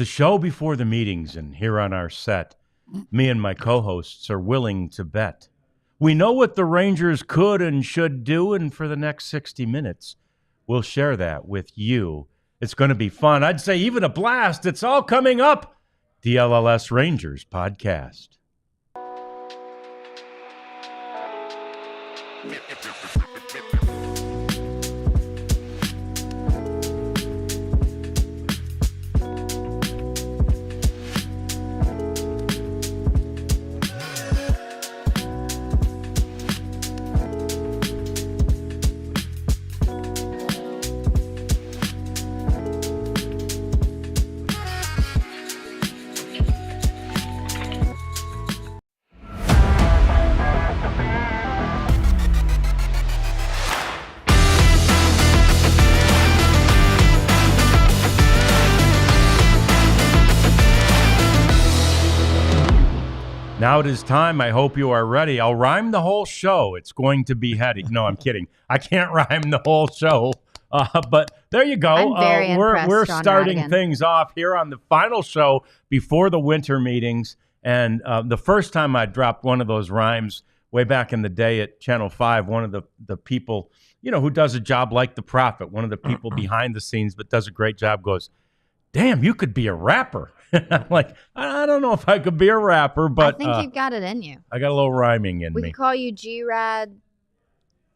the show before the meetings, and here on our set, me and my co-hosts are willing to bet. We know what the Rangers could and should do, and for the next 60 minutes, we'll share that with you. It's going to be fun. I'd say even a blast. It's all coming up. DLLS Rangers podcast. Now it is time. I hope you are ready. I'll rhyme the whole show. It's going to be heady. No, I'm kidding. I can't rhyme the whole show. But there you go. I'm very impressed, we're John starting Radigan. things off here on the final show before the winter meetings. And the first time I dropped one of those rhymes way back in the day at Channel 5, one of the people, who does a job like the Prophet, one of the people behind the scenes but does a great job, goes, "Damn, you could be a rapper." I'm like, I don't know if I could be a rapper, but I think you've got it in you. I got a little rhyming in We me. could call you G-Rad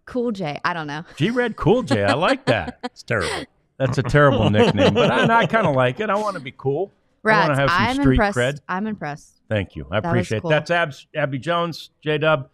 Cool J. I don't know. G-Red Cool J. I like that. It's terrible. That's a terrible nickname, but I kind of like it. I want to be cool. I want to have some I'm street impressed. cred. I'm impressed. Thank you. I That was appreciate cool. it. That's Abby Jones, J-Dub.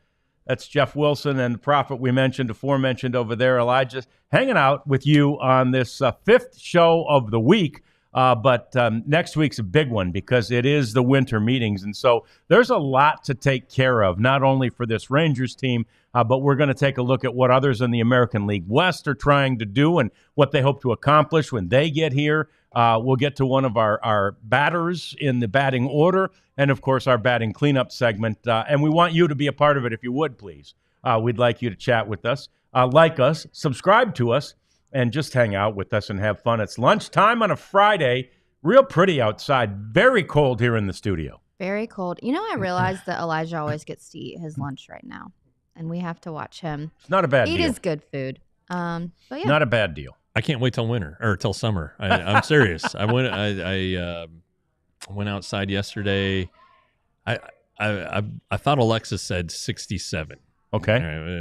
That's Jeff Wilson and the Prophet we mentioned, aforementioned over there. Elijah, hanging out with you on this fifth show of the week. But next week's a big one because it is the winter meetings. And so there's a lot to take care of, not only for this Rangers team, but we're going to take a look at what others in the American League West are trying to do and what they hope to accomplish when they get here. We'll get to one of our batters in the batting order and, of course, our batting cleanup segment. And we want you to be a part of it if you would, please. We'd like you to chat with us, like us, subscribe to us, and just hang out with us and have fun. It's lunchtime on a Friday. Real pretty outside. Very cold here in the studio. Very cold. I realized that Elijah always gets to eat his lunch right now, and we have to watch him It's not a bad eat deal. his good food. But yeah. Not a bad deal. I can't wait till winter or till summer. I'm serious. I went outside yesterday. I thought Alexis said 67. Okay.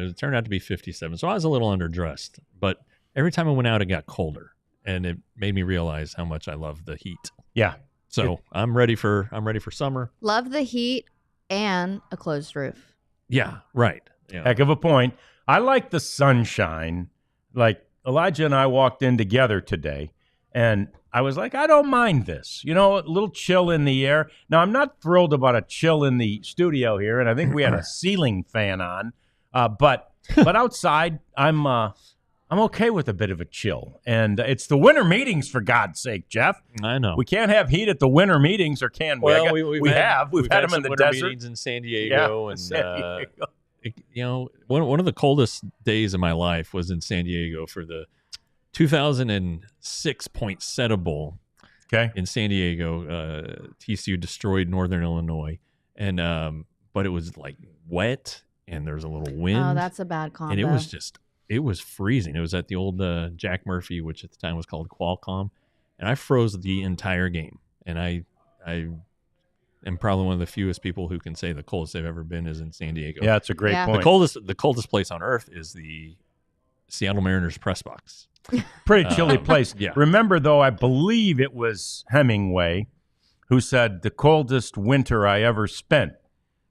It turned out to be 57. So I was a little underdressed, but every time I went out, it got colder, and it made me realize how much I love the heat. Yeah. So I'm ready for summer. Love the heat and a closed roof. Yeah, right. Yeah. Heck of a point. I like the sunshine. Like Elijah and I walked in together today, and I was like, I don't mind this. A little chill in the air. Now, I'm not thrilled about a chill in the studio here, and I think we had a ceiling fan on. But outside, I'm okay with a bit of a chill. And it's the winter meetings, for God's sake, Jeff. I know. We can't have heat at the winter meetings, or can we? Well, We've we've had them in some the winter desert. meetings in San Diego, Yeah, and San Diego. one of the coldest days of my life was in San Diego for the 2006 Poinsettia Bowl. Okay. In San Diego. TCU destroyed Northern Illinois, and but it was like wet, and there was a little wind. Oh, that's a bad combo. And it was freezing. It was at the old Jack Murphy, which at the time was called Qualcomm, and I froze the entire game. And I am probably one of the fewest people who can say the coldest they've ever been is in San Diego. Yeah, that's a great Yeah. point. The coldest place on earth is the Seattle Mariners press box. Pretty chilly place. Yeah. Remember, though, I believe it was Hemingway who said the coldest winter I ever spent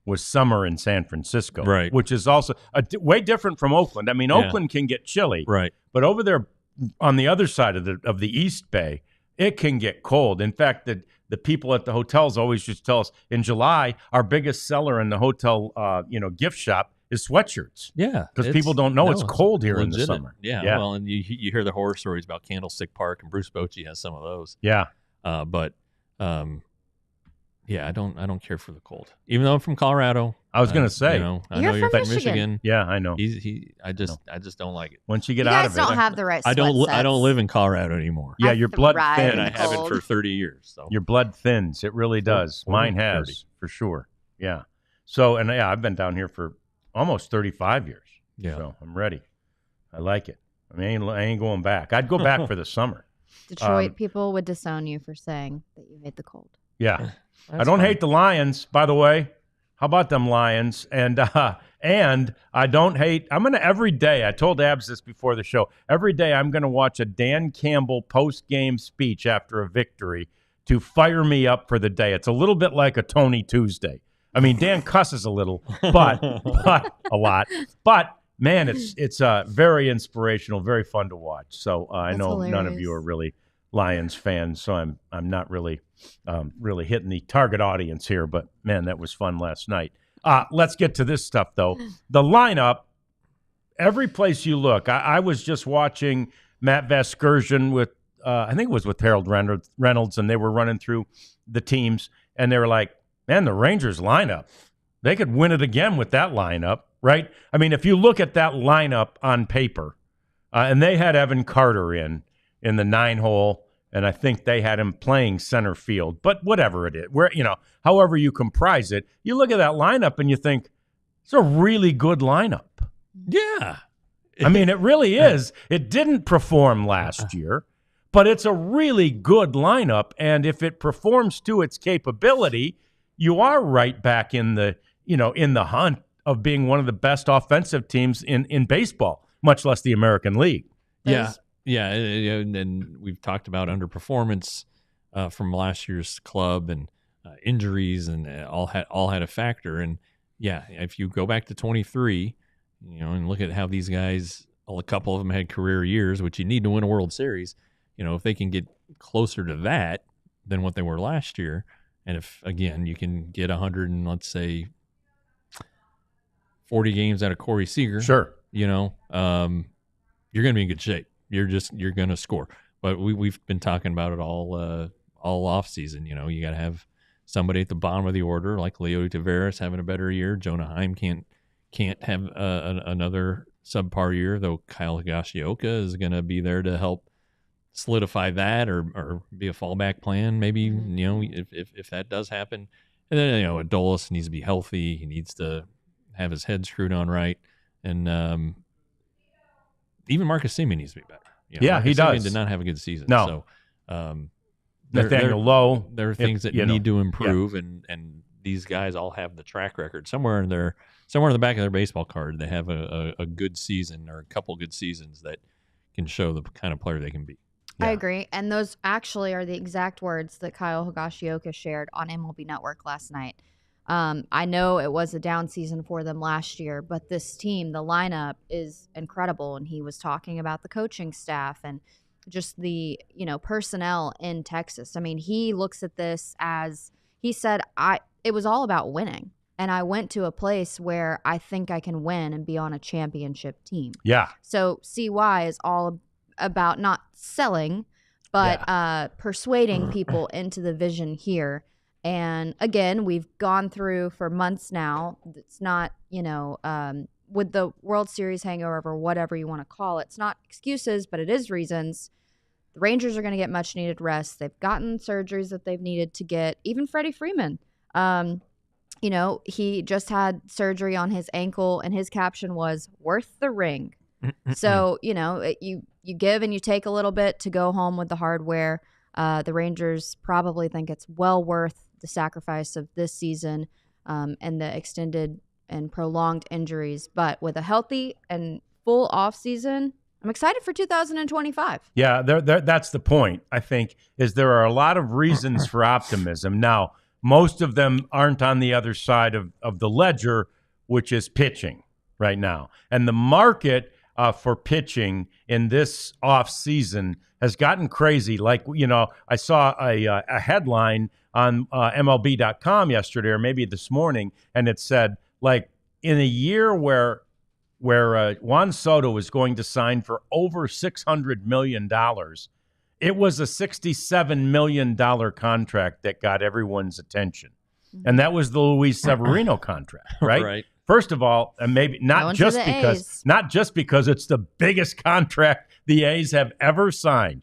was summer in San Francisco. Right. Which is also way different from Oakland. I mean, Yeah. Oakland can get chilly. Right. But over there on the other side of the East Bay, it can get cold. In fact, the people at the hotels always just tell us in July, our biggest seller in the hotel gift shop is sweatshirts. Yeah. Because people don't know it's cold here in the legit. summer. Yeah. Yeah. Well, and you hear the horror stories about Candlestick Park, and Bruce Bochy has some of those. Yeah. Yeah, I don't care for the cold. Even though I'm from Colorado, I was going to say. I You're know you're from from Michigan. Michigan. Yeah, I know. I just don't like it. Once you get You out guys of it. don't have the right I don't sets. live in Colorado anymore. Yeah, I your blood thrive thins. And in I the haven't cold. for 30 years. So Your blood thins. It really does. 40, Mine has, 30. for sure. Yeah. So, and yeah, I've been down here for almost 35 years. Yeah. So I'm ready. I like it. I mean, I ain't going back. I'd go back for the summer. Detroit people would disown you for saying that you hate the cold. Yeah. I That's don't fine. hate the Lions, by the way. How about them Lions? And I don't hate. I'm gonna every day. I told Abs this before the show. Every day I'm gonna watch a Dan Campbell post-game speech after a victory to fire me up for the day. It's a little bit like a Tony Tuesday. I mean, Dan cusses a little, but a lot. But man, it's very inspirational, very fun to watch. So I That's know none of hilarious. you are really Lions fans, so I'm not really hitting the target audience here. But man, that was fun last night. Let's get to this stuff though. The lineup, every place you look. I was just watching Matt Vasgersian with I think it was with Harold Reynolds, and they were running through the teams, and they were like, "Man, the Rangers lineup, they could win it again with that lineup, right?" I mean, if you look at that lineup on paper, and they had Evan Carter in the 9-hole, and I think they had him playing center field. But whatever it is, however you comprise it, you look at that lineup and you think it's a really good lineup. Yeah. I mean, it really is. It didn't perform last year, but it's a really good lineup. And if it performs to its capability, you are right back in the hunt of being one of the best offensive teams in baseball, much less the American League. Yeah. Yeah, and we've talked about underperformance from last year's club and injuries, and all had a factor. And yeah, if you go back to 23, and look at how these guys, a couple of them had career years, which you need to win a World Series. If they can get closer to that than what they were last year, and if again you can get 100 and let's say 40 games out of Corey Seager, Sure, you're going to be in good shape. You're going to score. But we've been talking about it all off season. You got to have somebody at the bottom of the order like Leo Taveras having a better year. Jonah Heim can't have another subpar year, though Kyle Higashioka is going to be there to help solidify that or be a fallback plan. Maybe if that does happen, and then Adolis needs to be healthy. He needs to have his head screwed on right, and even Marcus Semien needs to be better. Yeah, he does. Semien did not have a good season. No. So, Nathaniel Lowe. There are things that need to improve, and these guys all have the track record somewhere in the back of their baseball card. They have a good season or a couple good seasons that can show the kind of player they can be. I agree. And those actually are the exact words that Kyle Higashioka shared on MLB Network last night. I know it was a down season for them last year, but this team, the lineup is incredible. And he was talking about the coaching staff and just the, personnel in Texas. I mean, he looks at this as, he said, it was all about winning. And I went to a place where I think I can win and be on a championship team. Yeah. So CY is all about not selling, but persuading people into the vision here. And again, we've gone through for months now. It's not, with the World Series hangover, whatever you want to call it, it's not excuses, but it is reasons. The Rangers are going to get much needed rest. They've gotten surgeries that they've needed to get. Even Freddie Freeman, he just had surgery on his ankle, and his caption was "worth the ring." So, you give and you take a little bit to go home with the hardware. The Rangers probably think it's well worth the sacrifice of this season and the extended and prolonged injuries. But with a healthy and full offseason, I'm excited for 2025. Yeah, that's the point, I think, is there are a lot of reasons for optimism. Now, most of them aren't on the other side of the ledger, which is pitching right now. And the market for pitching in this offseason has gotten crazy. Like, I saw a headline on MLB.com yesterday or maybe this morning, and it said, like, in a year where Juan Soto was going to sign for over $600 million, it was a $67 million contract that got everyone's attention. and that was the Luis Severino contract, right? Right. First of all, and maybe not just because it's the biggest contract the A's have ever signed.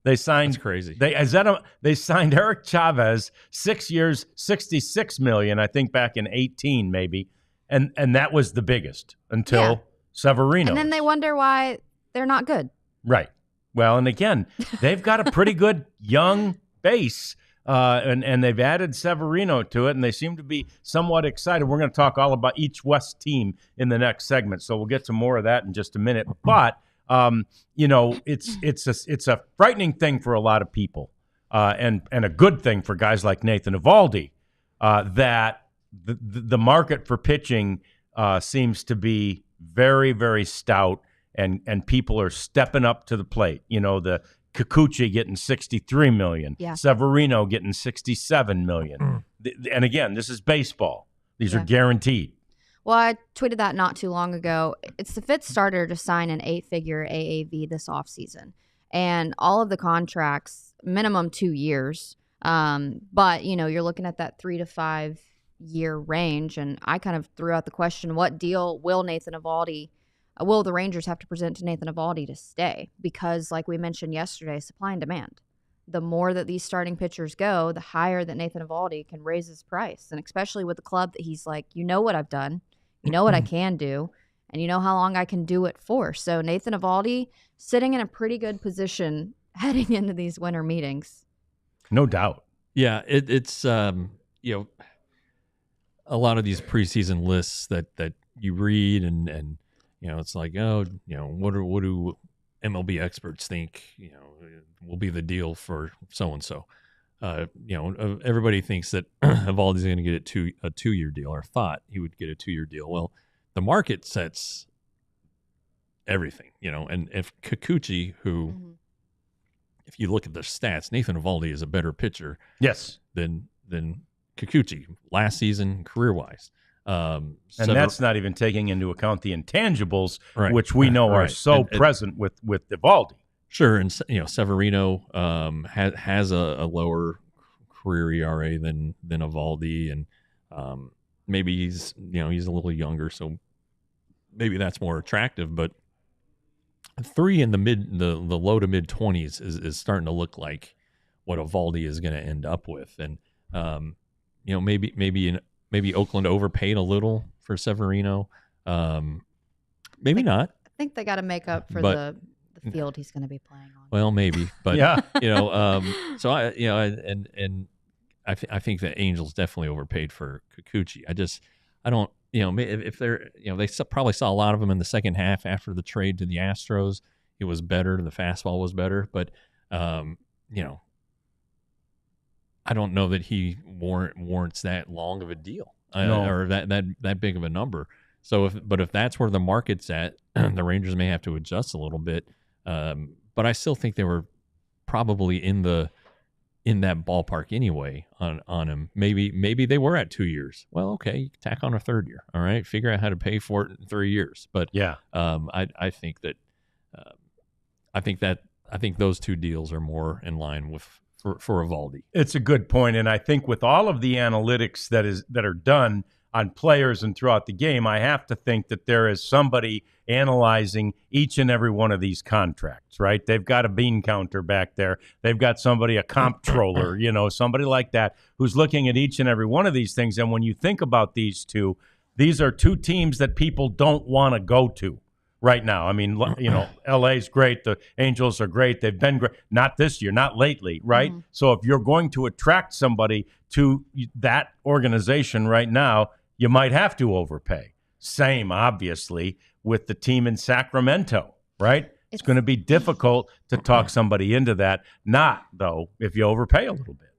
They signed That's crazy. They signed Eric Chavez 6 years, $66 million, I think back in 2018 maybe, and that was the biggest until Severino. And then they wonder why they're not good. Right. Well, and again, they've got a pretty good young base, and they've added Severino to it, and they seem to be somewhat excited. We're going to talk all about each West team in the next segment, so we'll get to more of that in just a minute. But it's a frightening thing for a lot of people, and a good thing for guys like Nathan Eovaldi, that the market for pitching seems to be very, very stout. And people are stepping up to the plate. The Kikuchi getting $63 million, Severino getting $67 million. And again, this is baseball. These are guaranteed. Well, I tweeted that not too long ago. It's the fifth starter to sign an 8-figure AAV this offseason. And all of the contracts, minimum 2 years. But, you're looking at that 3 to 5 year range. And I kind of threw out the question, what deal will the Rangers have to present to Nathan Eovaldi to stay? Because like we mentioned yesterday, supply and demand. The more that these starting pitchers go, the higher that Nathan Eovaldi can raise his price. And especially with the club that he's like, what I've done, what I can do, and how long I can do it for. So Nathan Eovaldi sitting in a pretty good position heading into these winter meetings. No doubt. Yeah, it's a lot of these preseason lists that you read and it's like, what do MLB experts think, will be the deal for so-and-so? Everybody thinks that Eovaldi's going to get a 2-year deal, or thought he would get a 2-year deal. Well, the market sets everything, and if Kikuchi, who, if you look at the stats, Nathan Eovaldi is a better pitcher than Kikuchi last season, career-wise. And that's not even taking into account the intangibles, which we know are so present with Eovaldi. Sure, and Severino has a lower career ERA than Eovaldi, and maybe he's a little younger, so maybe that's more attractive. But 3 in the low to mid 20s is starting to look like what Eovaldi is going to end up with, and maybe Oakland overpaid a little for Severino. Maybe not. I think they got to make up for the field he's going to be playing on. Well, maybe, but so I think the Angels definitely overpaid for Kikuchi. I don't, if they're, they probably saw a lot of him in the second half after the trade to the Astros. It was better. The fastball was better, but I don't know that he warrants that long of a deal, or that big of a number. So if that's where the market's at, the Rangers may have to adjust a little bit. But I still think they were probably in that ballpark anyway on him. Maybe they were at 2 years. Well, okay, tack on a third year. All right, figure out how to pay for it in 3 years. But I think those two deals are more in line with for Eovaldi. It's a good point, and I think with all of the analytics that are done on players and throughout the game, I have to think that there is somebody analyzing each and every one of these contracts, right? They've got a bean counter back there. They've got somebody, a comptroller, somebody like that, who's looking at each and every one of these things. And when you think about these are two teams that people don't want to go to right now. I mean, LA's great. The Angels are great. They've been great. Not this year, not lately, right? Mm-hmm. So if you're going to attract somebody to that organization right now, you might have to overpay. Same, obviously, with the team in Sacramento, right? It's going to be difficult to talk somebody into that. Not, though, if you overpay a little bit.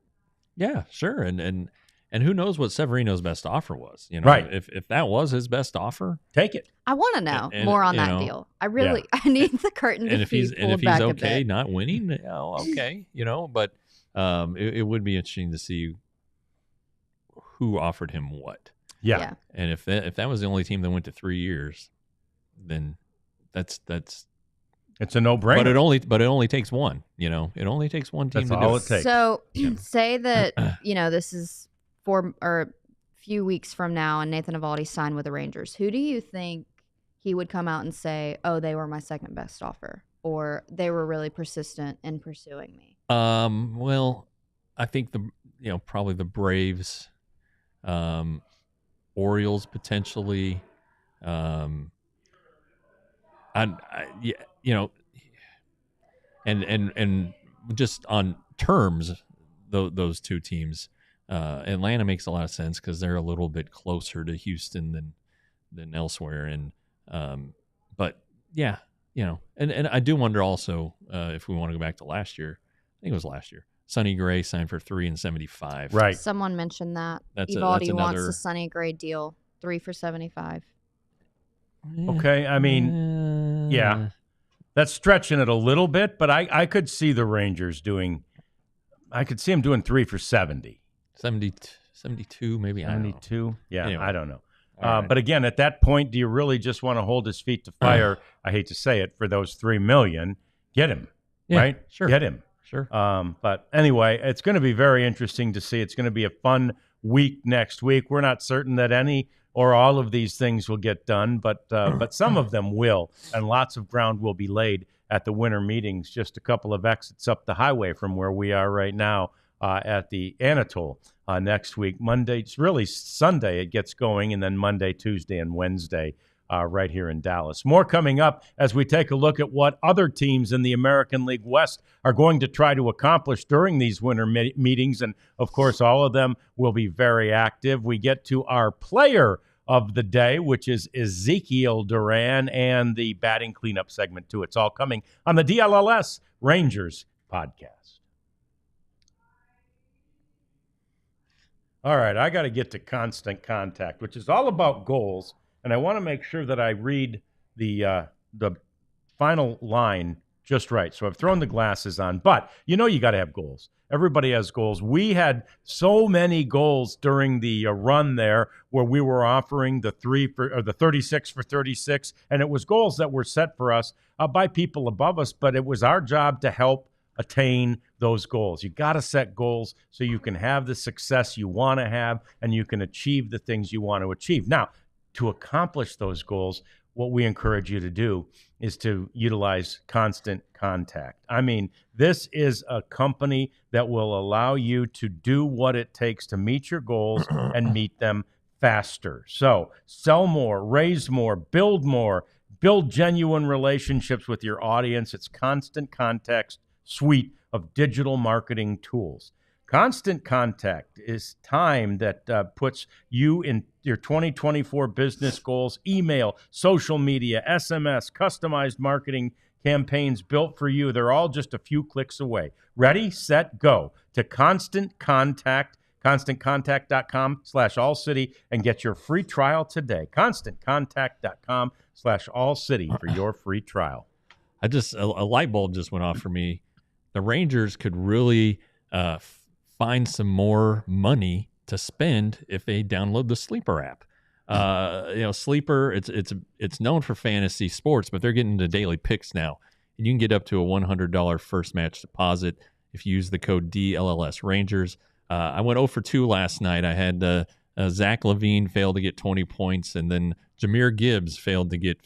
Yeah, sure. And who knows what Severino's best offer was? Right. If that was his best offer, take it. I want to know more on that deal. I really I need the curtain to be pulled back a bit. And if he's okay not winning, okay, but it would be interesting to see who offered him what. Yeah. And if that was the only team that went to 3 years, then that's it's a no-brainer. But it only takes one. It only takes one team. That's to all do it takes. So say that this is few weeks from now and Nathan Eovaldi signed with the Rangers, who do you think he would come out and say, "Oh, they were my second best offer," or "They were really persistent in pursuing me"? Well, I think probably the Braves, Orioles potentially. And just on terms, those two teams, Atlanta makes a lot of sense because they're a little bit closer to Houston than elsewhere, and but yeah, and I do wonder also if we want to go back to last year. I think it was last year. Sonny Gray signed for $3 and $75. Right. Someone mentioned that Eovaldi wants the Sonny Gray deal, 3 for $75. Okay, I mean, yeah, that's stretching it a little bit, but I could see the Rangers doing. I could see them doing 3 for 70. 72, maybe. 72. Yeah, anyway. I don't know. Right. But again, at that point, do you really just want to hold his feet to fire? I hate to say it, for those $3 million, get him, right? Sure, get him. Sure. But anyway, it's going to be very interesting to see. It's going to be a fun week next week. We're not certain that any or all of these things will get done, but some of them will, and lots of ground will be laid at the winter meetings, just a couple of exits up the highway from where we are right now at the Anatole next week. Monday, it's really Sunday it gets going, and then Monday, Tuesday, and Wednesday right here in Dallas. More coming up as we take a look at what other teams in the American League West are going to try to accomplish during these winter meetings. And, of course, all of them will be very active. We get to our player of the day, which is Ezekiel Duran, and the batting cleanup segment, too. It's all coming on the DLLS Rangers podcast. All right, I got to get to Constant Contact, which is all about goals. And I want to make sure that I read the final line just right. So I've thrown the glasses on. But you got to have goals. Everybody has goals. We had so many goals during the run there where we were offering the 36 for 36. And it was goals that were set for us by people above us. But it was our job to help attain those goals. You got to set goals so you can have the success you want to have and you can achieve the things you want to achieve. Now, to accomplish those goals, what we encourage you to do is to utilize Constant Contact. I mean, this is a company that will allow you to do what it takes to meet your goals and meet them faster. So sell more, raise more, build genuine relationships with your audience. It's Constant Contact's suite of digital marketing tools. Constant Contact is time that puts you in your 2024 business goals, email, social media, SMS, customized marketing campaigns built for you. They're all just a few clicks away. Ready, set, go to Constant Contact, ConstantContact.com/AllCity, and get your free trial today. ConstantContact.com/AllCity for your free trial. A light bulb just went off for me. The Rangers could really find some more money to spend if they download the Sleeper app. Sleeper, it's known for fantasy sports, but they're getting into daily picks now. And you can get up to a $100 first match deposit if you use the code DLLS Rangers. I went 0 for 2 last night. I had Zach Levine failed to get 20 points, and then Jahmyr Gibbs failed to get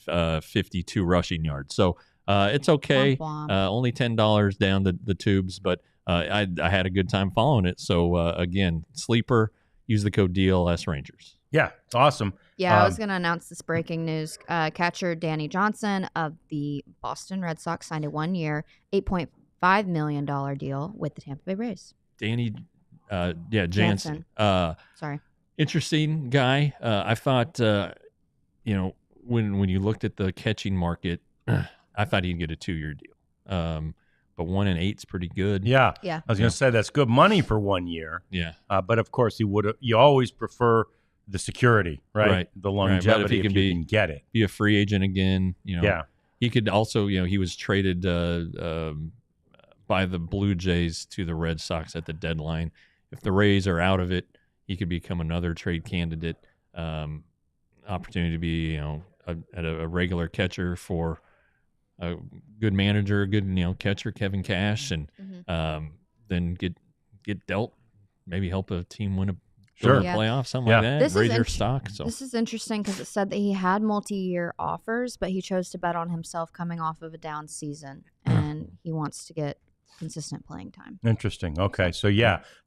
52 rushing yards. So it's okay. Only $10 down the tubes, but I had a good time following it. So, again, Sleeper, use the code DLS Rangers. Yeah, it's awesome. Yeah, I was going to announce this breaking news. Catcher Danny Johnson of the Boston Red Sox signed a 1-year, $8.5 million deal with the Tampa Bay Rays. Danny, Jansen. Sorry. Interesting guy. I thought, when you looked at the catching market, I thought he'd get a 2-year deal. But 1 and 8's pretty good. Yeah. I was going to say that's good money for 1 year. Yeah. But of course, you always prefer the securby, right? The longevity, if you can get it. Be a free agent again. Yeah. He could also, he was traded by the Blue Jays to the Red Sox at the deadline. If the Rays are out of it, he could become another trade candidate. Opportunity to be, a regular catcher for a good manager, a good catcher, Kevin Cash, and then get dealt, maybe help a team win a go to the Yeah. playoffs, something like that. This is Raise your int- stock. So This is interesting because it said that he had multi-year offers, but he chose to bet on himself coming off of a down season, and he wants to get consistent playing time. Interesting. Okay, so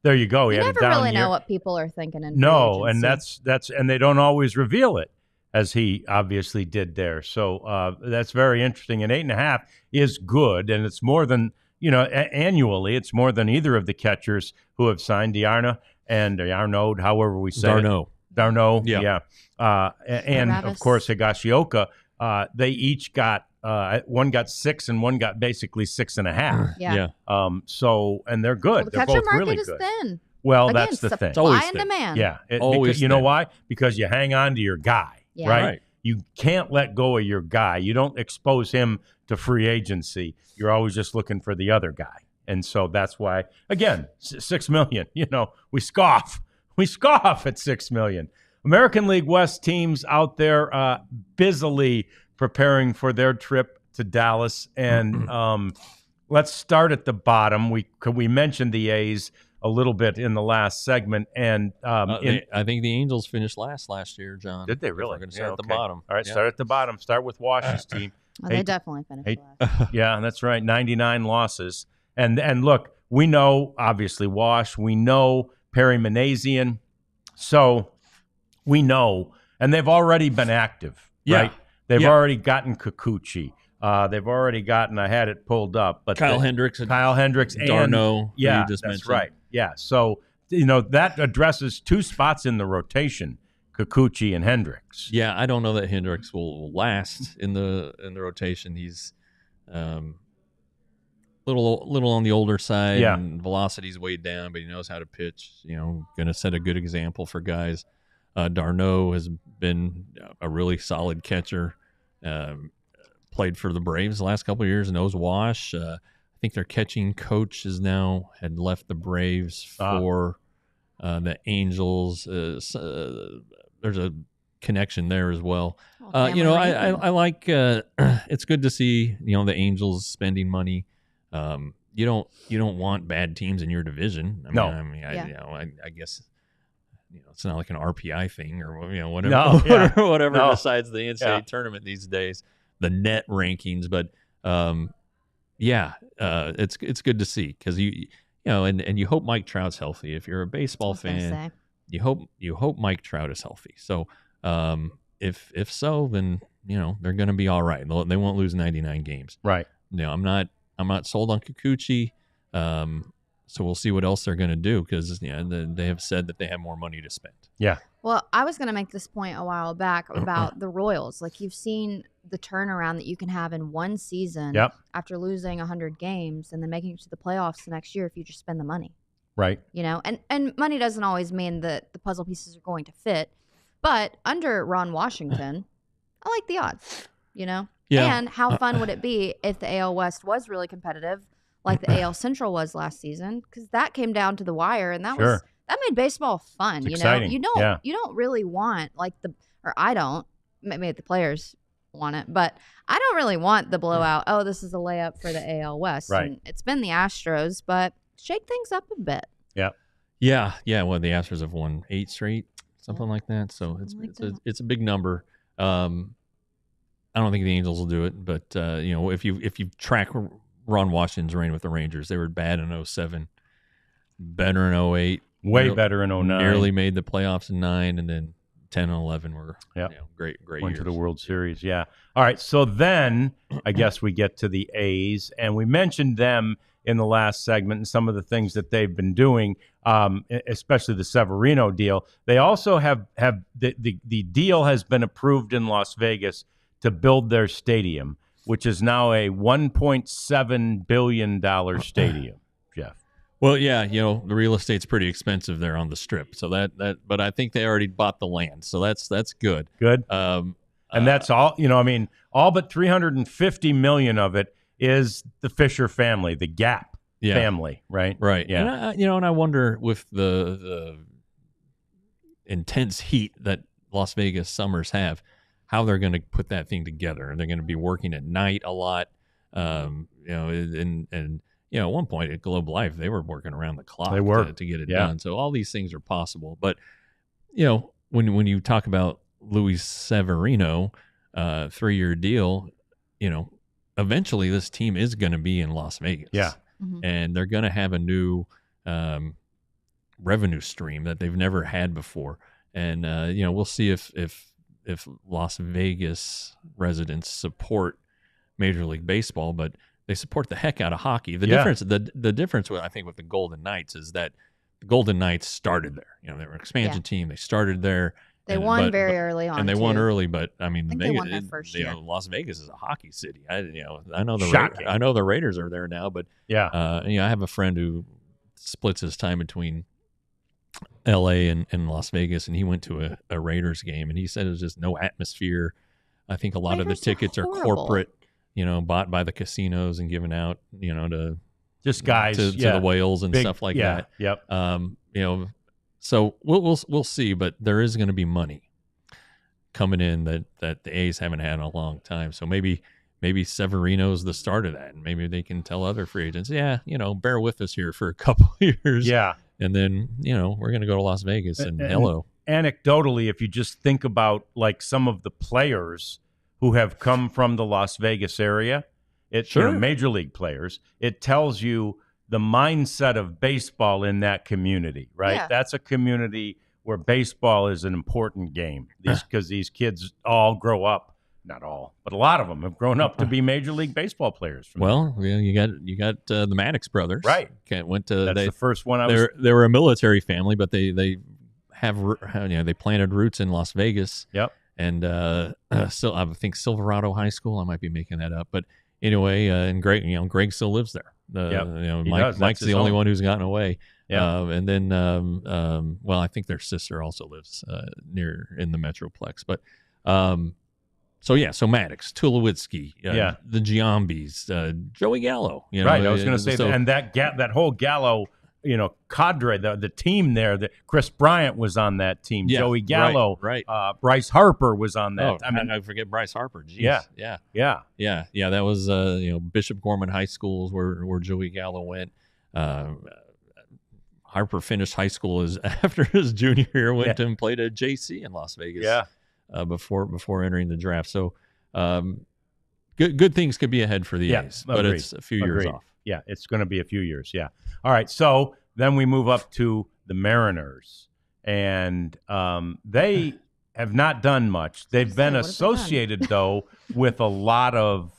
there you go. He You had never a down really year. know what people are thinking in free No, and agency. that's and they don't always reveal it, as he obviously did there. So that's very interesting. And 8.5 is good, and it's more than annually. It's more than either of the catchers who have signed, D'Arnaud and Arnaud, however we say it. D'Arnaud, Yeah. and of Barabbas. course Higashioka. They each got one got 6 and one got basically 6.5. Yeah. So and they're good. Well, the They're catcher both market really is good. thin. Well, Again, that's the thing. supply always and thin. demand. Yeah, Always because, you know thin. why? Because you hang on to your guy, Yeah. right? You can't let go of your guy. You don't expose him to free agency. You're always just looking for the other guy, and so that's why. Again, $6 million. We scoff at $6 million. American League West teams out there busily preparing for their trip to Dallas, and let's start at the bottom. We mentioned the A's a little bit in the last segment, and I think the Angels finished last year, John. did they If really? We're going to start at the Okay. bottom. All right, Yeah. start at the bottom. Start with Wash's team. Well, they definitely finished Hey, last. Yeah, that's right. 99 losses. And look, we know, obviously, Wash. We know Perry Manassian. So we know. And they've already been active, right? They've already gotten Kikuchi. They've already gotten, I had it pulled up. But Kyle Hendricks, and D'Arnaud, who yeah, you just that's mentioned. right. Yeah, so, that addresses 2 spots in the rotation, Kikuchi and Hendricks. Yeah, I don't know that Hendricks will last in the rotation. He's little on the older side, Yeah. and velocity's way down, but he knows how to pitch. Going to set a good example for guys. D'Arnaud has been a really solid catcher. Played for the Braves the last couple of years, knows Wash. I think their catching coach had left the Braves for the Angels. There's a connection there as well. I like. It's good to see the Angels spending money. You don't want bad teams in your division. I guess it's not like an RPI thing or whatever. Whatever decides the NCAA tournament these days, the net rankings. But it's good to see because and you hope Mike Trout's healthy. If you're a baseball fan, you hope Mike Trout is healthy. So if so, then they're going to be all right. They won't lose 99 games. Right. I'm not sold on Kikuchi. So we'll see what else they're going to do because they have said that they have more money to spend. Yeah. Well, I was going to make this point a while back about the Royals. Like, you've seen the turnaround that you can have in one season after losing 100 games and then making it to the playoffs the next year if you just spend the money. Right. And money doesn't always mean that the puzzle pieces are going to fit. But under Ron Washington, I like the odds, Yeah. And how fun would it be if the AL West was really competitive like the AL Central was last season? Because that came down to the wire, and that made baseball fun. It's exciting. You don't really want I don't. Maybe the players want it, but I don't really want the blowout. Oh, this is a layup for the AL West. Right. And it's been the Astros, but shake things up a bit. Yeah. Yeah. Well, the Astros have won 8 straight, something like that. So it's a big number. I don't think the Angels will do it, but if you track Ron Washington's reign with the Rangers, they were bad in 2007, better in 2008, way better in 2009. Nearly made the playoffs in 2009, and then 10 and 2011 were great Went years. to the World Series. Yeah. All right. So then I guess we get to the A's, and we mentioned them in the last segment and some of the things that they've been doing, especially the Severino deal. They also have the deal has been approved in Las Vegas to build their stadium, which is now a $1.7 billion stadium, Jeff. Well, yeah, the real estate's pretty expensive there on the Strip. So but I think they already bought the land, so that's good. Good. And that's all. All but $350 million of it is the Fisher family, the Gap family, right? Right. Yeah. And I wonder with the intense heat that Las Vegas summers have, how they're going to put that thing together. They're going to be working at night a lot. And at one point at Globe Life, they were working around the clock to get it done. So all these things are possible. But when you talk about Luis Severino, 3-year deal, eventually this team is going to be in Las Vegas. Yeah. Mhm. And they're going to have a new revenue stream that they've never had before. And, we'll see if Las Vegas residents support Major League Baseball, but they support the heck out of hockey. The difference I think with the Golden Knights is that the Golden Knights started there. They were an expansion team. They started there. They won very early on, and they won early. But I mean, they won their first year. Las Vegas is a hockey city. I know Shocking. I know the Raiders are there now, but Yeah. I have a friend who splits his time between L.A. and Las Vegas, and he went to a Raiders game, and he said it was just no atmosphere. I think a lot of the tickets are corporate, bought by the casinos and given out, to just guys to the whales and Big, stuff like that. Yep. So we'll see, but there is going to be money coming in that the A's haven't had in a long time. So maybe Severino's the start of that, and maybe they can tell other free agents, bear with us here for a couple of years. Yeah. And then, we're going to go to Las Vegas and hello. Anecdotally, if you just think about like some of the players who have come from the Las Vegas area, Major League players, it tells you the mindset of baseball in that community, right? Yeah. That's a community where baseball is an important game because these kids all grow up. Not all, but a lot of them have grown up to be Major League Baseball players. You got the Maddox brothers, right? Went to that's the first one. They were a military family, but they have they planted roots in Las Vegas. Yep. And still, I think Silverado High School. I might be making that up, but anyway, and Greg still lives there. Mike's the only one who's gotten away. Yeah. And then, I think their sister also lives near in the Metroplex, but. So Maddox, Tulowitzki, the Giambis, Joey Gallo. Right, I was going to say, and that whole Gallo, cadre, the team there. Chris Bryant was on that team. Yeah, Joey Gallo, right. Bryce Harper was on that. Oh, I forget Bryce Harper. Jeez. Yeah. That was Bishop Gorman High Schools where Joey Gallo went. Harper finished high school after his junior year, went and played at JC in Las Vegas. Yeah. Before entering the draft. So good things could be ahead for the A's, but it's a few years off. Yeah, it's going to be a few years, yeah. All right, so then we move up to the Mariners, and they have not done much. They've been associated, though, with a lot of,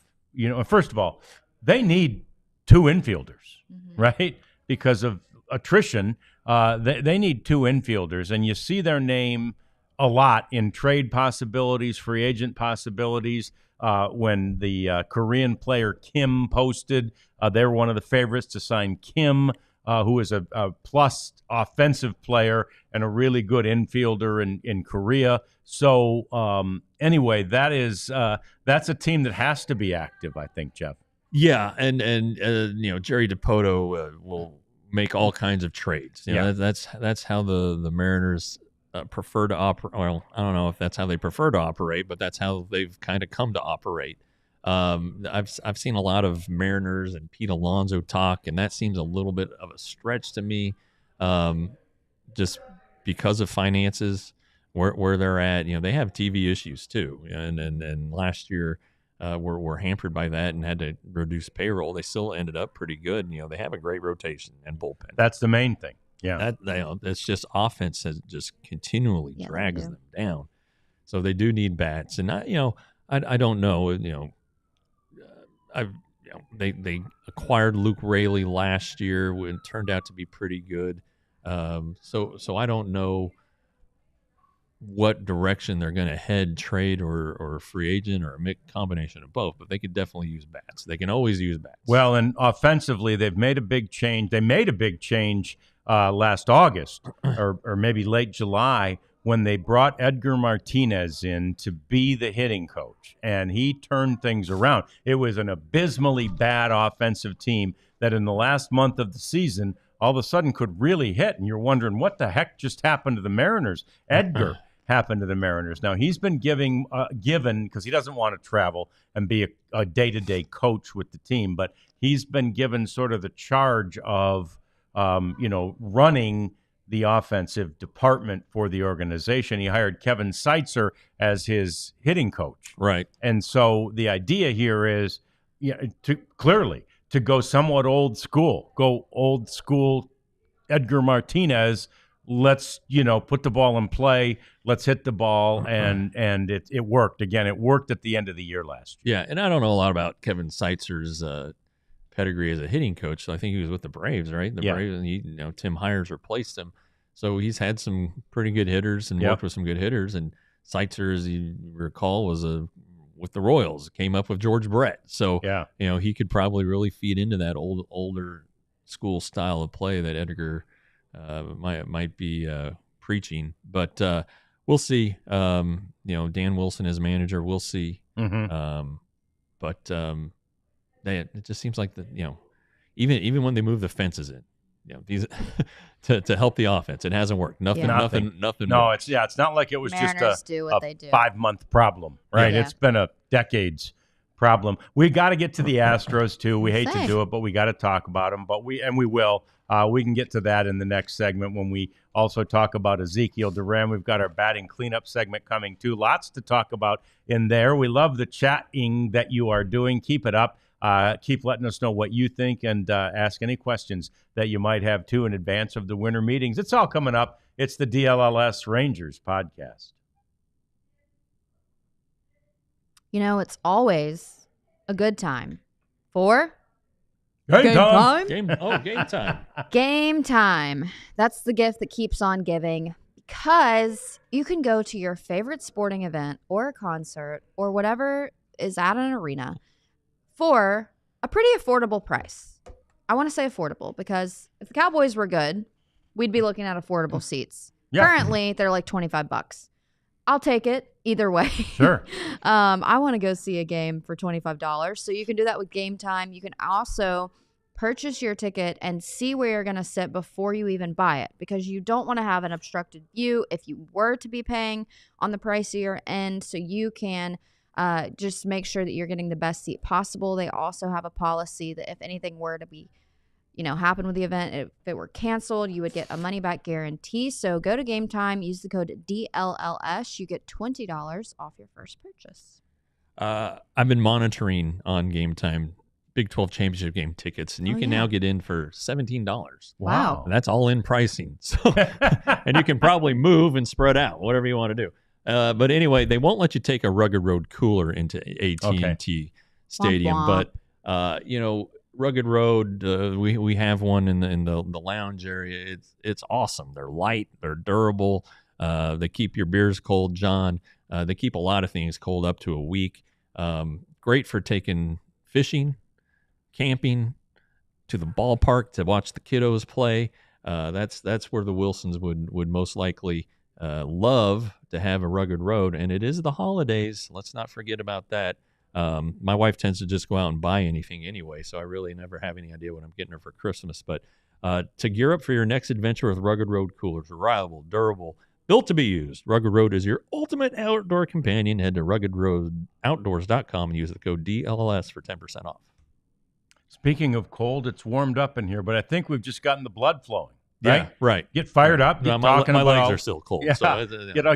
first of all, they need 2 infielders, right? Because of attrition, they need 2 infielders, and you see their name a lot in trade possibilities, free agent possibilities. When the Korean player Kim posted, they were one of the favorites to sign Kim, who is a plus offensive player and a really good infielder in Korea. So anyway, that's a team that has to be active, I think, Jeff. Yeah, and Jerry DiPoto will make all kinds of trades. That's how the Mariners prefer to operate. Well, I don't know if that's how they prefer to operate, but that's how they've kind of come to operate. I've seen a lot of Mariners and Pete Alonso talk, and that seems a little bit of a stretch to me, just because of finances, where they're at. They have TV issues too, and last year were hampered by that and had to reduce payroll. They still ended up pretty good. They have a great rotation and bullpen. That's the main thing. Yeah, that's just offense that just continually drags them down. So they do need bats, and I don't know. They acquired Luke Raley last year, and it turned out to be pretty good. So I don't know what direction they're going to head, trade or free agent, or a combination of both. But they could definitely use bats. They can always use bats. Well, and offensively, they've made a big change. They made a big change last August or maybe late July when they brought Edgar Martinez in to be the hitting coach, and he turned things around. It was an abysmally bad offensive team that in the last month of the season all of a sudden could really hit, and you're wondering what the heck just happened to the Mariners. Edgar happened to the Mariners. Now, he's been given, because he doesn't want to travel and be a day-to-day coach with the team, but he's been given sort of the charge of running the offensive department for the organization. He hired Kevin Seitzer as his hitting coach. Right. And so the idea here is to go somewhat old school, Edgar Martinez. Let's, put the ball in play. Let's hit the ball. And it worked. Again, it worked at the end of the year last year. Yeah, and I don't know a lot about Kevin Seitzer's pedigree as a hitting coach. So I think he was with the Braves, right? The Braves, and Tim Hires replaced him. So he's had some pretty good hitters and worked with some good hitters. And Seitzer, as you recall, was with the Royals, came up with George Brett. So he could probably really feed into that older school style of play that Edgar might be preaching. But we'll see. Dan Wilson as manager, we'll see. Mm-hmm. It just seems like even when they move the fences in, these to help the offense, it hasn't worked. Nothing. No, works. it's not like it was Mariners just do what they do. 5-month problem, right? Yeah. It's been a decades problem. We got to get to the Astros too. We hate to do it, but we got to talk about them. But we will. We can get to that in the next segment when we also talk about Ezekiel Duran. We've got our batting cleanup segment coming too. Lots to talk about in there. We love the chatting that you are doing. Keep it up. Keep letting us know what you think and ask any questions that you might have too in advance of the winter meetings. It's all coming up. It's the DLLS Rangers podcast. It's always a good time for Game time. Game time. Game time. That's the gift that keeps on giving, because you can go to your favorite sporting event or a concert or whatever is at an arena for a pretty affordable price. I want to say affordable because if the Cowboys were good, we'd be looking at affordable seats. Yeah. Currently, they're like $25. I'll take it either way. Sure. I want to go see a game for $25. So you can do that with Game Time. You can also purchase your ticket and see where you're going to sit before you even buy it, because you don't want to have an obstructed view if you were to be paying on the pricier end. So you can just make sure that you're getting the best seat possible. They also have a policy that if anything were to be, happen with the event, if it were canceled, you would get a money back guarantee. So go to Game Time, use the code DLLS. You get $20 off your first purchase. I've been monitoring on Game Time Big 12 championship game tickets, and you can now get in for $17. Wow. And that's all in pricing. So, and you can probably move and spread out, whatever you want to do. But anyway, they won't let you take a Rugged Road cooler into AT&T Stadium. Womp But, Rugged Road, we have one in the lounge area. It's awesome. They're light. They're durable. They keep your beers cold, John. They keep a lot of things cold up to a week. Great for taking fishing, camping, to the ballpark to watch the kiddos play. That's where the Wilsons would most likely love to have a Rugged Road. And it is the holidays. Let's not forget about that. My wife tends to just go out and buy anything anyway, so I really never have any idea what I'm getting her for Christmas. But to gear up for your next adventure with Rugged Road coolers, reliable, durable, built to be used, Rugged Road is your ultimate outdoor companion. Head to ruggedroadoutdoors.com and use the code DLLS for 10% off. Speaking of cold, it's warmed up in here, but I think we've just gotten the blood flowing. Right? Yeah, right. Get fired up. Get talking my about legs are still cold. Yeah. So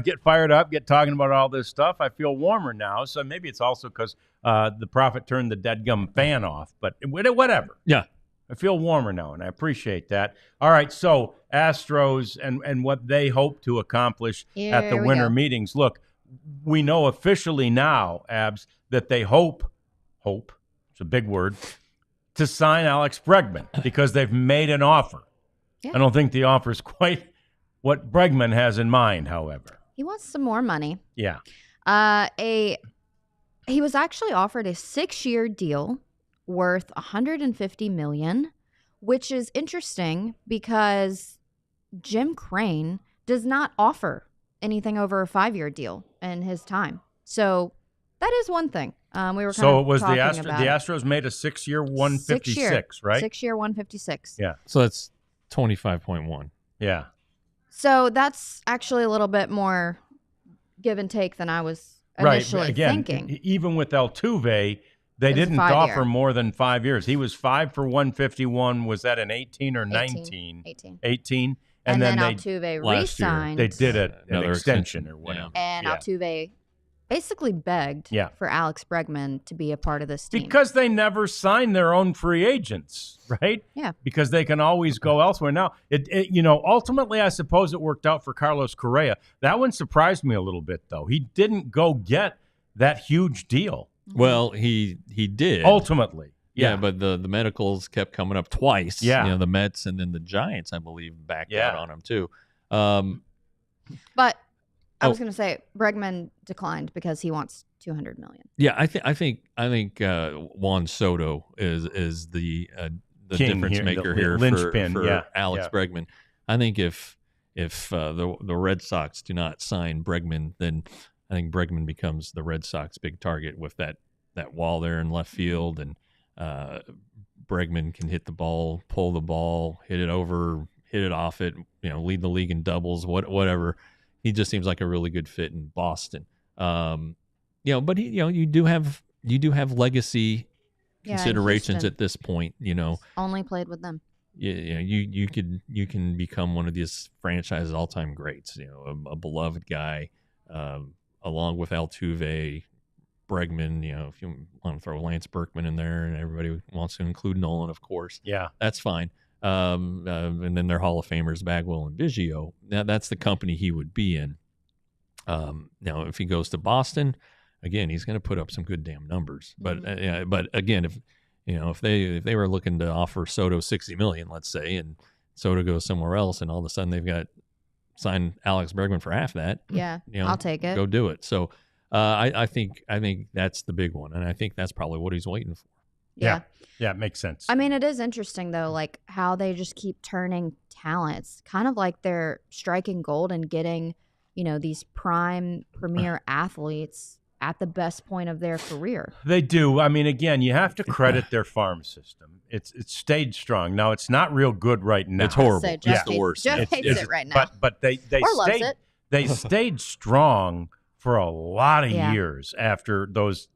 get fired up. Get talking about all this stuff. I feel warmer now. So maybe it's also because the prophet turned the deadgum fan off. But whatever. Yeah. I feel warmer now, and I appreciate that. All right, so Astros and what they hope to accomplish at the winter meetings. Look, we know officially now, Abs, that they hope, it's a big word, to sign Alex Bregman because they've made an offer. Yeah. I don't think the offer is quite what Bregman has in mind, however. He wants some more money. Yeah. He was actually offered a 6-year deal worth $150 million, which is interesting because Jim Crane does not offer anything over a 5-year deal in his time. So that is one thing. We were so it was the about Astros made a 6-year 156, right? 6-year 156. Yeah. So that's 25.1. Yeah. So that's actually a little bit more give and take than I was initially thinking. Even with Altuve, they didn't offer more than 5 years. He was 5 for 151. Was that an 18 or 19? 18. 18. And then they Altuve last year, re-signed. they did an Another extension or extension, whatever. And Yeah. Altuve basically begged Yeah. for Alex Bregman to be a part of this team. Because they never sign their own free agents, right? Yeah. Because they can always go elsewhere. Now, ultimately, I suppose it worked out for Carlos Correa. That one surprised me a little bit, though. He didn't go get that huge deal. Well, he did. Ultimately. Yeah, but the medicals kept coming up twice. Yeah. The Mets and then the Giants, I believe, backed out on him too. But I was going to say Bregman declined because he wants $200 million. Yeah, I think Juan Soto is the King difference here, maker the here linchpin, for Alex Bregman. I think if the Red Sox do not sign Bregman, then I think Bregman becomes the Red Sox big target with that wall there in left field, and Bregman can hit the ball, pull the ball, hit it over, hit it off it, lead the league in doubles, whatever. He just seems like a really good fit in Boston. But you do have legacy considerations at this point. Only played with them. You can become one of these franchise's all-time greats. A beloved guy, along with Altuve, Bregman. If you want to throw Lance Berkman in there, and everybody wants to include Nolan, of course. Yeah, that's fine. And then their Hall of Famers, Bagwell and Biggio. Now that's the company he would be in. Now, if he goes to Boston, again, he's going to put up some good damn numbers. But but again, if they were looking to offer Soto $60 million, let's say, and Soto goes somewhere else, and all of a sudden they've got signed Alex Bregman for half that. Yeah, I'll take it. Go do it. So I think that's the big one, and I think that's probably what he's waiting for. Yeah, it makes sense. I mean, it is interesting though, like how they just keep turning talent. It's kind of like they're striking gold and getting, these prime premier athletes at the best point of their career. They do. I mean, again, you have to credit their farm system. It's stayed strong. Now, it's not real good right now. It's horrible. Say, Jeff it's the worst. Jeff hates it right now. But they loves it. They stayed strong for a lot of years after those.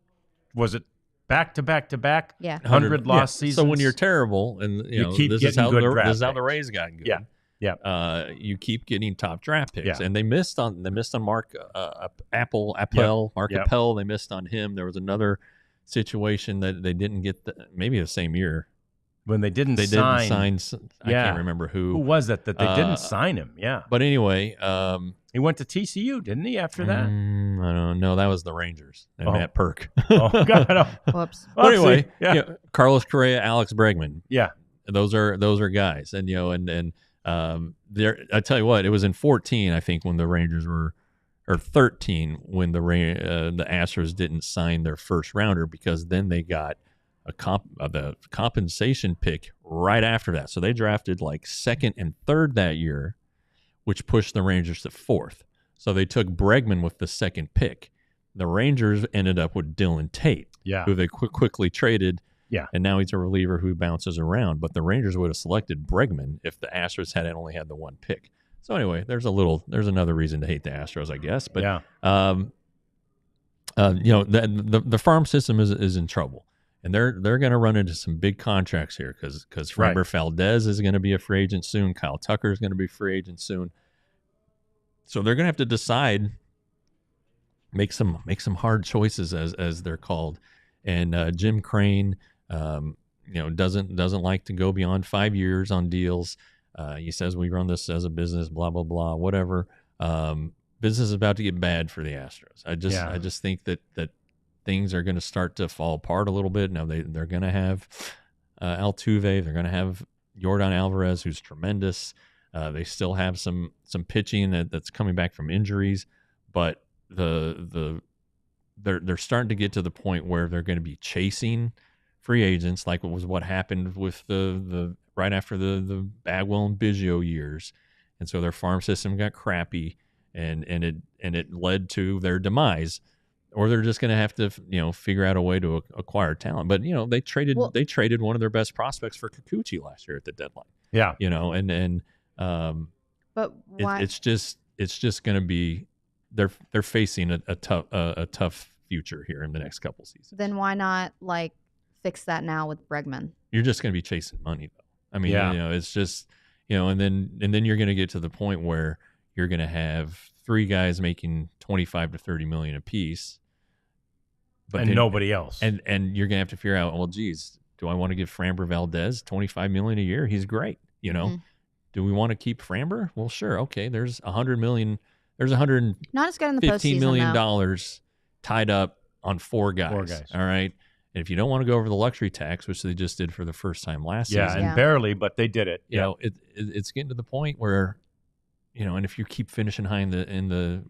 Was it back to back to back? Yeah, 100 lost seasons. So when you're terrible, and you keep this getting good draft this is how the picks. Rays got good. Yeah. You keep getting top draft picks, Yeah. and they missed on Mark Appel. Mark Appel. They missed on him. There was another situation that they didn't get maybe the same year when they didn't sign. I can't remember who was it that they didn't sign him. Yeah, but anyway, he went to TCU, didn't he? After that, I don't know. That was the Rangers and Matt Perk. Oh God! Whoops. But anyway, Carlos Correa, Alex Bregman. Yeah, those are guys, and I tell you what, it was in 14, I think, when the Rangers were, or 13, when the Astros didn't sign their first rounder, because then they got the compensation pick right after that. So they drafted like second and third that year, which pushed the Rangers to fourth. So they took Bregman with the second pick. The Rangers ended up with Dylan Tate, who they quickly traded. Yeah, and now he's a reliever who bounces around. But the Rangers would have selected Bregman if the Astros had only had the one pick. So anyway, there's another reason to hate the Astros, I guess. But the farm system is in trouble, and they're going to run into some big contracts here because Framber Valdez is going to be a free agent soon. Kyle Tucker is going to be a free agent soon. So they're going to have to decide, make some hard choices as they're called. And Jim Crane, doesn't like to go beyond 5 years on deals. He says we run this as a business, blah blah blah, whatever. Business is about to get bad for the Astros. I just think that things are going to start to fall apart a little bit. Now they're going to have Altuve, they're going to have Yordan Alvarez, who's tremendous. They still have some pitching that's coming back from injuries, but they're starting to get to the point where they're going to be chasing free agents, like it was what happened with the right after the Bagwell and Biggio years, and so their farm system got crappy, and it led to their demise, or they're just going to have to figure out a way to acquire talent. But they traded one of their best prospects for Kikuchi last year at the deadline. Yeah, but why? It's just going to be. They're facing a tough future here in the next couple seasons. Then why not fix that now with Bregman? You're just going to be chasing money, though. I mean, it's just and then you're going to get to the point where you're going to have 3 guys making 25 to 30 million apiece, but nobody else. And you're going to have to figure out, well, geez, do I want to give Framber Valdez 25 million a year? He's great. Do we want to keep Framber? Well, sure. Okay. There's $100 million. There's not as good in the postseason, $15 million tied up on 4 guys. 4 guys. All right. And if you don't want to go over the luxury tax, which they just did for the first time last season. And barely, but they did it. It's getting to the point where, and if you keep finishing high in the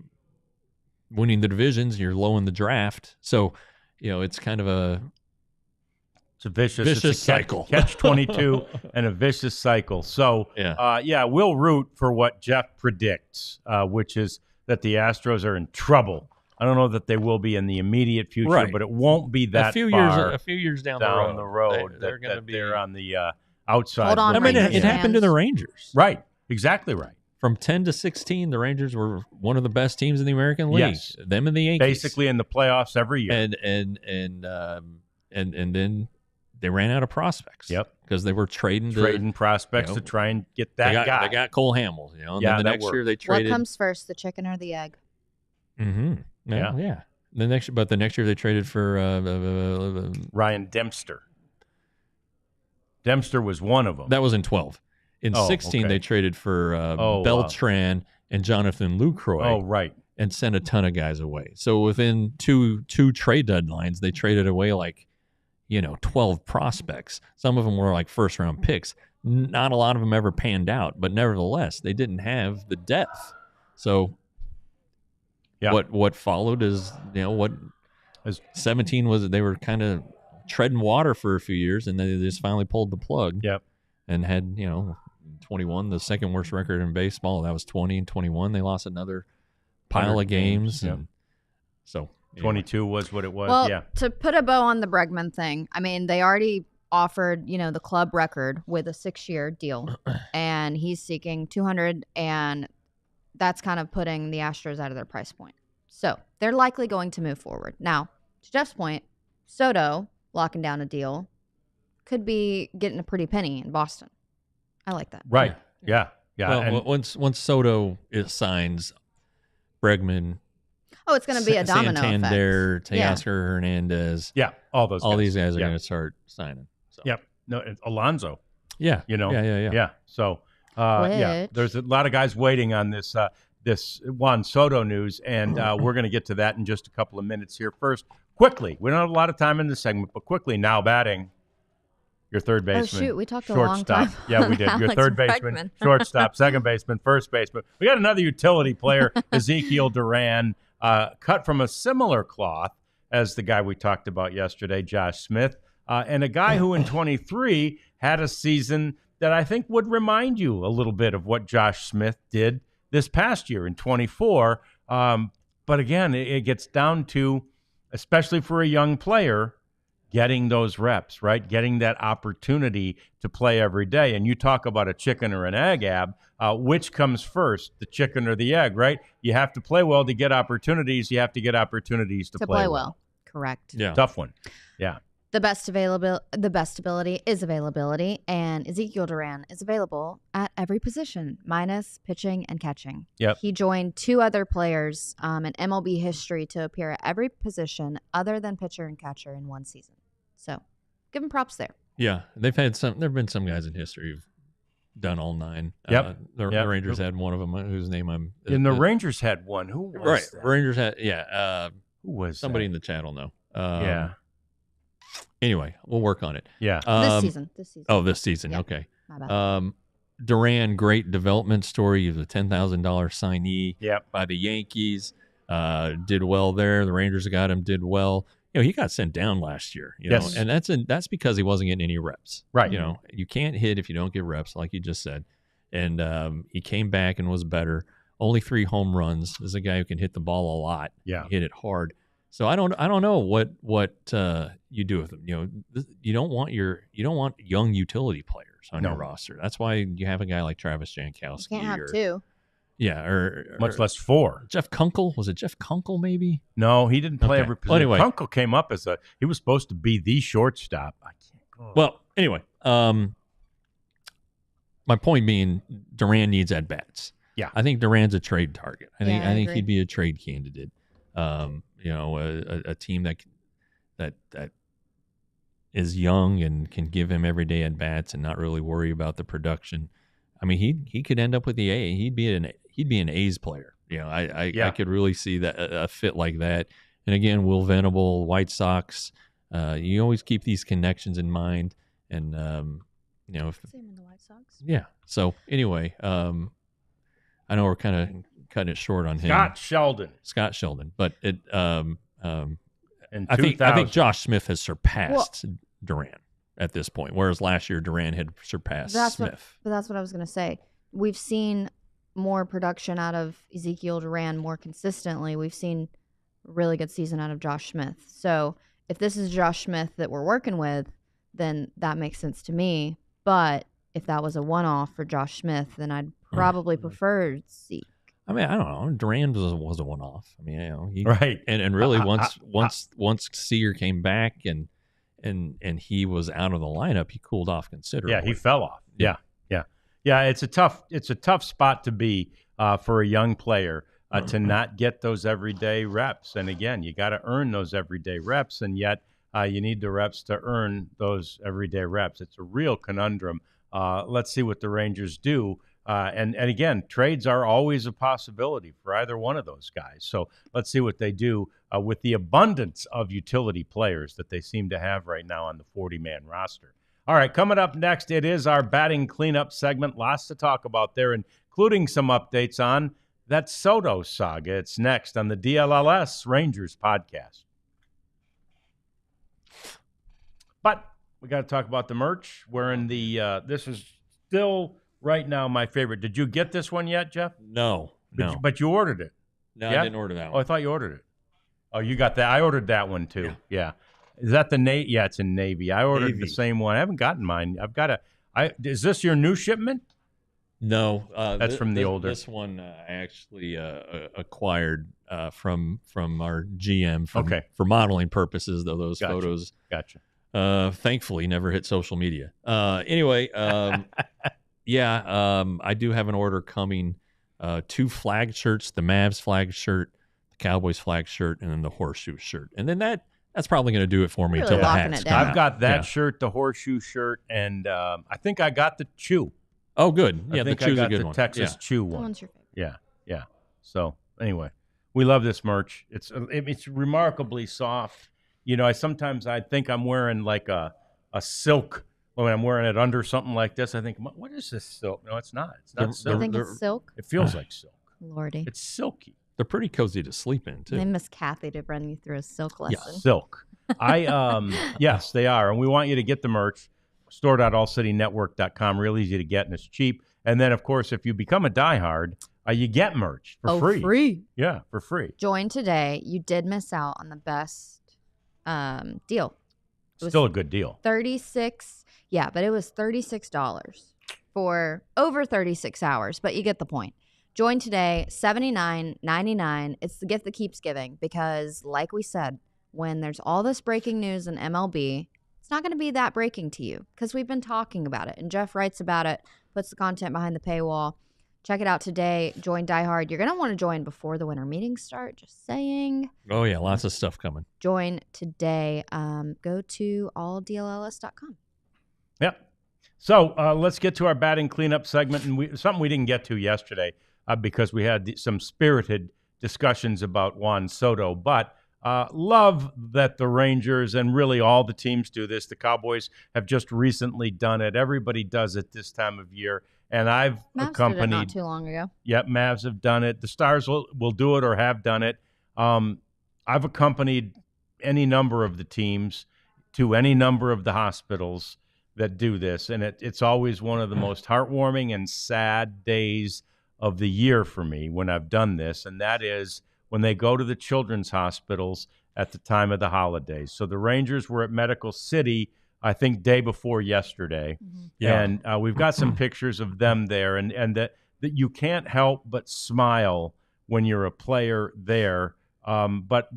winning the divisions, you're low in the draft. So, it's kind of a vicious cycle. Catch 22 and a vicious cycle. So, we'll root for what Jeff predicts, which is that the Astros are in trouble. I don't know that they will be in the immediate future, but it won't be that a few years down the road. They're going to be on the outside. Hold on, I mean, it happened to the Rangers. Right. Exactly right. From 10 to 16, the Rangers were one of the best teams in the American League. Yes. Them and the Yankees. Basically in the playoffs every year. And then they ran out of prospects. Yep. Because they were trading prospects to try and get that guy. They got Cole Hamels, And then the next year they traded. What comes first, the chicken or the egg? Mm-hmm. Yeah. The next year they traded for Ryan Dempster. Dempster was one of them. That was in 12. In 16, they traded for Beltran and Jonathan Lucroy. Oh, right. And sent a ton of guys away. So within two trade deadlines, they traded away 12 prospects. Some of them were like first-round picks. Not a lot of them ever panned out, but nevertheless, they didn't have the depth. So what followed is, 17 was they were kind of treading water for a few years, and then they just finally pulled the plug. Yep. And had, 21, the second worst record in baseball. That was 20 and 21. They lost another pile of games. And so 22 was what it was. Well, to put a bow on the Bregman thing, I mean, they already offered, the club record with a 6-year deal, and he's seeking 200, and that's kind of putting the Astros out of their price point. So they're likely going to move forward. Now, to Jeff's point, Soto locking down a deal could be getting a pretty penny in Boston. I like that. Right. Yeah. Well, and once Soto signs, Bregman. Oh, it's going to be a domino Santander, effect. Teoscar Hernandez. Yeah, all these guys are going to start signing. So. Yep. No, Alonso. Yeah. Yeah. So, there's a lot of guys waiting on this Juan Soto news, and we're going to get to that in just a couple of minutes here. First, quickly, we don't have a lot of time in this segment, but quickly, now batting. Your third baseman. Oh, shoot. We talked a long time. Yeah, we did. Your third baseman, shortstop, second baseman, first baseman. We got another utility player, Ezekiel Duran, cut from a similar cloth as the guy we talked about yesterday, Josh Smith, and a guy who in 23 had a season that I think would remind you a little bit of what Josh Smith did this past year in 24. But again, it gets down to, especially for a young player, getting those reps, right? Getting that opportunity to play every day. And you talk about a chicken or an egg, Ab. Which comes first, the chicken or the egg, right? You have to play well to get opportunities. You have to get opportunities to play well. Correct. Yeah. Tough one. Yeah. The best ability is availability, and Ezekiel Duran is available at every position, minus pitching and catching. Yep. He joined 2 other players in MLB history to appear at every position other than pitcher and catcher in one season. So, give him props there. Yeah, there've been some guys in history who've done all 9. Yep. The Rangers had one of them whose name the Rangers had one. Who was that? Rangers had who was somebody that? in the chat will know. Anyway, we'll work on it. Yeah. This season. Oh, this season. Yeah. Okay. My bad. Duran, great development story. He was a $10,000 signee by the Yankees. Did well there. The Rangers got him. Did well. He got sent down last year. You know, and that's because he wasn't getting any reps. Right. You can't hit if you don't get reps, like you just said. And he came back and was better. Only 3 home runs. This is a guy who can hit the ball a lot. Yeah. Hit it hard. So I don't know what you do with them. You don't want young utility players on your roster. That's why you have a guy like Travis Jankowski. You can't have 2. Yeah, or much less 4. Jeff Kunkel, was it Jeff Kunkel? Maybe. No, he didn't play every position. Well, anyway, Kunkel came up as he was supposed to be the shortstop. I can't. Well, anyway, my point being, Duran needs at bats. Yeah. I think Duran's a trade target. I think agree. he'd be a trade candidate. A team that is young and can give him everyday at bats and not really worry about the production. I mean, he could end up with the A. He'd be an A's player. I could really see that a fit like that. And again, Will Venable, White Sox. You always keep these connections in mind, and Same in the White Sox. yeah. So anyway, I know we're kind of cutting it short on him. Scott Sheldon, but it. I think Josh Smith has surpassed Duran at this point, whereas last year Duran had surpassed Smith. But that's what I was going to say. We've seen more production out of Ezekiel Duran more consistently. We've seen a really good season out of Josh Smith. So if this is Josh Smith that we're working with, then that makes sense to me. But if that was a one-off for Josh Smith, then I'd probably prefer Zeke. I mean, I don't know. Duran was a one-off. I mean, right. And really, once Seager came back and he was out of the lineup, he cooled off considerably. Yeah, he fell off. Yeah. It's a tough spot to be for a young player to not get those everyday reps. And again, you got to earn those everyday reps, and yet you need the reps to earn those everyday reps. It's a real conundrum. Let's see what the Rangers do. And again, trades are always a possibility for either one of those guys. So let's see what they do with the abundance of utility players that they seem to have right now on the 40-man roster. All right, coming up next, it is our batting cleanup segment. Lots to talk about there, including some updates on that Soto saga. It's next on the DLLS Rangers podcast. But we got to talk about the merch. We're in the this is still right now my favorite. Did you get this one yet, Jeff? No. But you ordered it. No, yeah? I didn't order that one. Oh, I thought you ordered it. Oh, you got that. I ordered that one too. Yeah. Is that the Navy? Yeah, it's in Navy. I ordered the same one. I haven't gotten mine. I've got to. Is this your new shipment? No, that's from the older. This one I actually acquired from our GM for modeling purposes. Though those photos, thankfully never hit social media. Anyway, I do have an order coming. 2 flag shirts: the Mavs flag shirt, the Cowboys flag shirt, and then the horseshoe shirt. And then that's probably going to do it for me until the hats come out. I've got that shirt, the horseshoe shirt, and I think I got the chew. Oh, good. Yeah, the chew's a good one. Texas chew one. That one's your favorite. Yeah. So anyway, we love this merch. It's remarkably soft. I sometimes think I'm wearing like a silk. When I'm wearing it under something like this, I think, what is this silk? No, it's not. It's not silk. I think it's silk. It feels like silk. Lordy. It's silky. They're pretty cozy to sleep in, too. They miss Kathy to run you through a silk lesson. Yeah, silk. Yes, they are. And we want you to get the merch. Store.allcitynetwork.com. Real easy to get, and it's cheap. And then, of course, if you become a diehard, you get merch for free. Free. Yeah, for free. Join today. You did miss out on the best deal. Still a good deal. 36. Yeah, but it was $36 for over 36 hours. But you get the point. Join today, $79.99. It's the gift that keeps giving because, like we said, when there's all this breaking news in MLB, it's not going to be that breaking to you because we've been talking about it. And Jeff writes about it, puts the content behind the paywall. Check it out today. Join Die Hard. You're going to want to join before the winter meetings start. Just saying. Oh, yeah. Lots of stuff coming. Join today. Go to alldlls.com. Yep. So let's get to our batting cleanup segment. And something we didn't get to yesterday because we had some spirited discussions about Juan Soto. But love that the Rangers and really all the teams do this. The Cowboys have just recently done it. Everybody does it this time of year. And I've accompanied. Did it not too long ago. Yep, Mavs have done it. The Stars will do it or have done it. I've accompanied any number of the teams to any number of the hospitals that do this, and it's always one of the most heartwarming and sad days of the year for me when I've done this, and that is when they go to the children's hospitals at the time of the holidays. So the Rangers were at Medical City, I think, day before yesterday. Mm-hmm. Yeah. And we've got some pictures of them there, and that you can't help but smile when you're a player there. But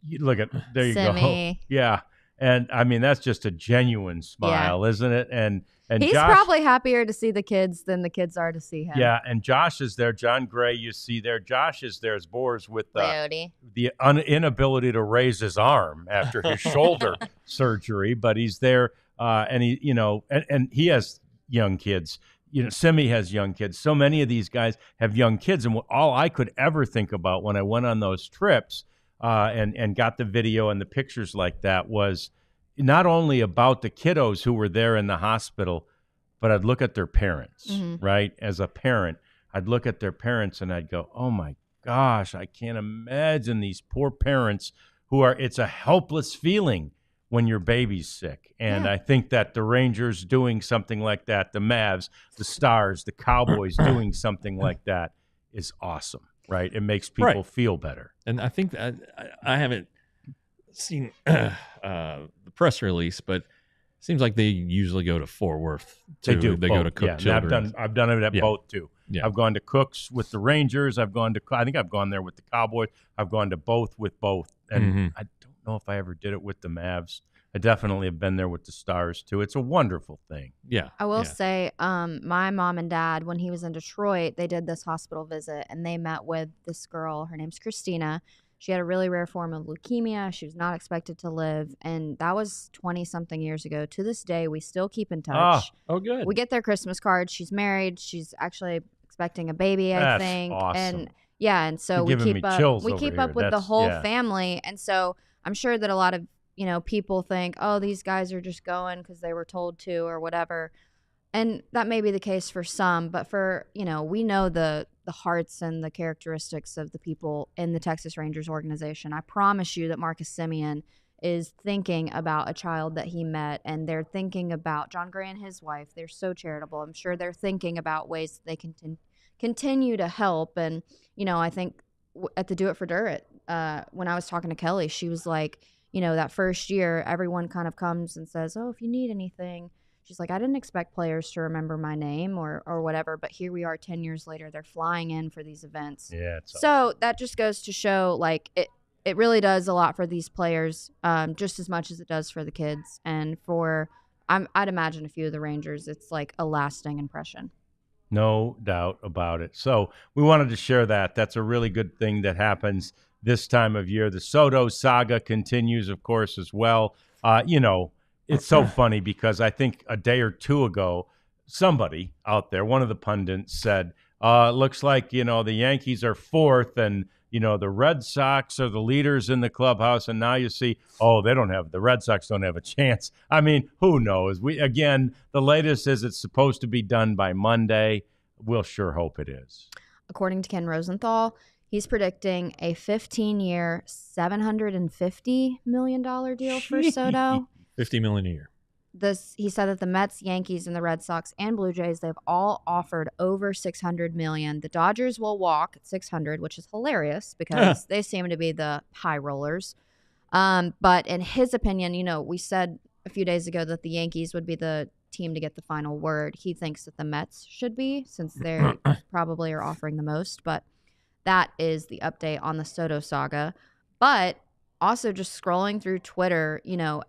you look at there you Simmy. go. Yeah. And I mean, that's just a genuine smile, isn't it? And he's Josh, probably happier to see the kids than the kids are to see him. Yeah, and Josh is there. John Gray, you see there. Josh is there as Boers with the inability to raise his arm after his shoulder surgery, but he's there, and he has young kids. Simi has young kids. So many of these guys have young kids, and all I could ever think about when I went on those trips and got the video and the pictures like that was not only about the kiddos who were there in the hospital, but I'd look at their parents, right? As a parent, I'd look at their parents and I'd go, oh my gosh, I can't imagine these poor parents it's a helpless feeling when your baby's sick. And I think that the Rangers doing something like that, the Mavs, the Stars, the Cowboys doing something like that is awesome, right? It makes people feel better. And I think that I haven't seen the press release, but seems like they usually go to Fort Worth too. They do. They go to Cook Children's. I've done it at both too. Yeah. I've gone to Cook's with the Rangers. I think I've gone there with the Cowboys. I've gone to both with both. And I don't know if I ever did it with the Mavs. I definitely have been there with the Stars too. It's a wonderful thing. Yeah. I will say, my mom and dad, when he was in Detroit, they did this hospital visit and they met with this girl. Her name's Christina. She had a really rare form of leukemia. She was not expected to live. And that was 20-something years ago. To this day, we still keep in touch. Oh, good. We get their Christmas cards. She's married. She's actually expecting a baby, I think. Awesome. And and so we keep up with the whole family. And so I'm sure that a lot of, people think, oh, these guys are just going because they were told to or whatever. And that may be the case for some, but for, we know the hearts and the characteristics of the people in the Texas Rangers organization. I promise you that Marcus Semien is thinking about a child that he met, and they're thinking about John Gray and his wife. They're so charitable. I'm sure they're thinking about ways that they can continue to help. And, I think at the Do It for Dirt, when I was talking to Kelly, she was like, that first year, everyone kind of comes and says, oh, if you need anything. She's like, I didn't expect players to remember my name or whatever, but here we are 10 years later. They're flying in for these events. Yeah. So that just goes to show, like, it really does a lot for these players, just as much as it does for the kids. And I'd imagine a few of the Rangers, it's like a lasting impression. No doubt about it. So we wanted to share that. That's a really good thing that happens this time of year. The Soto saga continues, of course, as well. It's so funny because I think a day or two ago, somebody out there, one of the pundits said, it looks like, the Yankees are fourth and, the Red Sox are the leaders in the clubhouse. And now you see, the Red Sox don't have a chance. I mean, who knows? The latest is it's supposed to be done by Monday. We'll sure hope it is. According to Ken Rosenthal, he's predicting a 15-year, $750 million deal for Soto. $50 million a year. He said that the Mets, Yankees, and the Red Sox and Blue Jays, they've all offered over $600 million. The Dodgers will walk at $600, which is hilarious because they seem to be the high rollers. But in his opinion, we said a few days ago that the Yankees would be the team to get the final word. He thinks that the Mets should be, since they probably are offering the most. But that is the update on the Soto saga. But also, just scrolling through Twitter,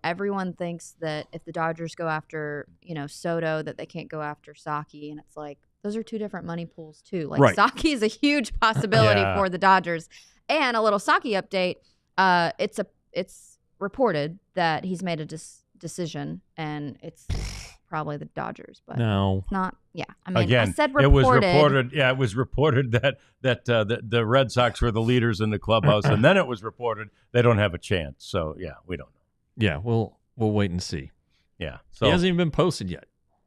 everyone thinks that if the Dodgers go after, Soto, that they can't go after Saki. And it's like, those are two different money pools, too. Like, Saki is a huge possibility for the Dodgers. And a little Saki update, it's reported that he's made a decision, and it's probably the Dodgers, but no, not. Yeah, I mean, again, I said reported. It was reported. Yeah, it was reported that the Red Sox were the leaders in the clubhouse, and then it was reported they don't have a chance. So yeah, we don't know. Yeah, we'll wait and see. Yeah, so he hasn't even been posted yet.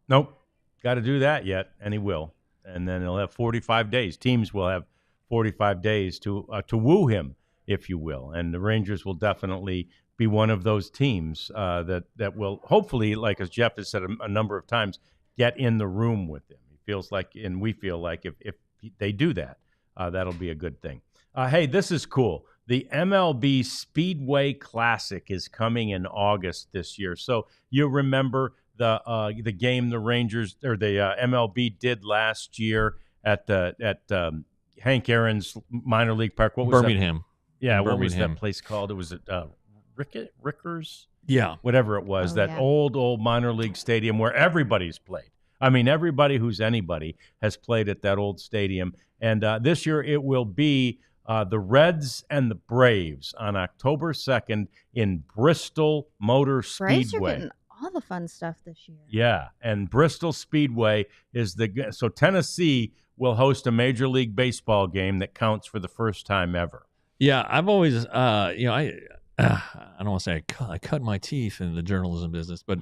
Nope, got to do that yet, and he will, and then he'll have 45 days. Teams will have 45 days to woo him, if you will, and the Rangers will definitely be one of those teams that will hopefully, like as Jeff has said a number of times, get in the room with him. He feels like, and we feel like if they do that, that'll be a good thing. Hey, this is cool. The MLB Speedway Classic is coming in August this year. So you remember the game the Rangers or the MLB did last year at Hank Aaron's minor league park. What was Birmingham? That? Yeah, what was that place called? It was Rickers, Yeah. whatever it was, that old minor league stadium where everybody's played. I mean, everybody who's anybody has played at that old stadium. And this year it will be the Reds and the Braves on October 2nd in Bristol Motor Braves are Speedway. getting all the fun stuff this year. Yeah, and Bristol Speedway is so Tennessee will host a Major League Baseball game that counts for the first time ever. Yeah, I've always, I don't want to say I cut my teeth in the journalism business, but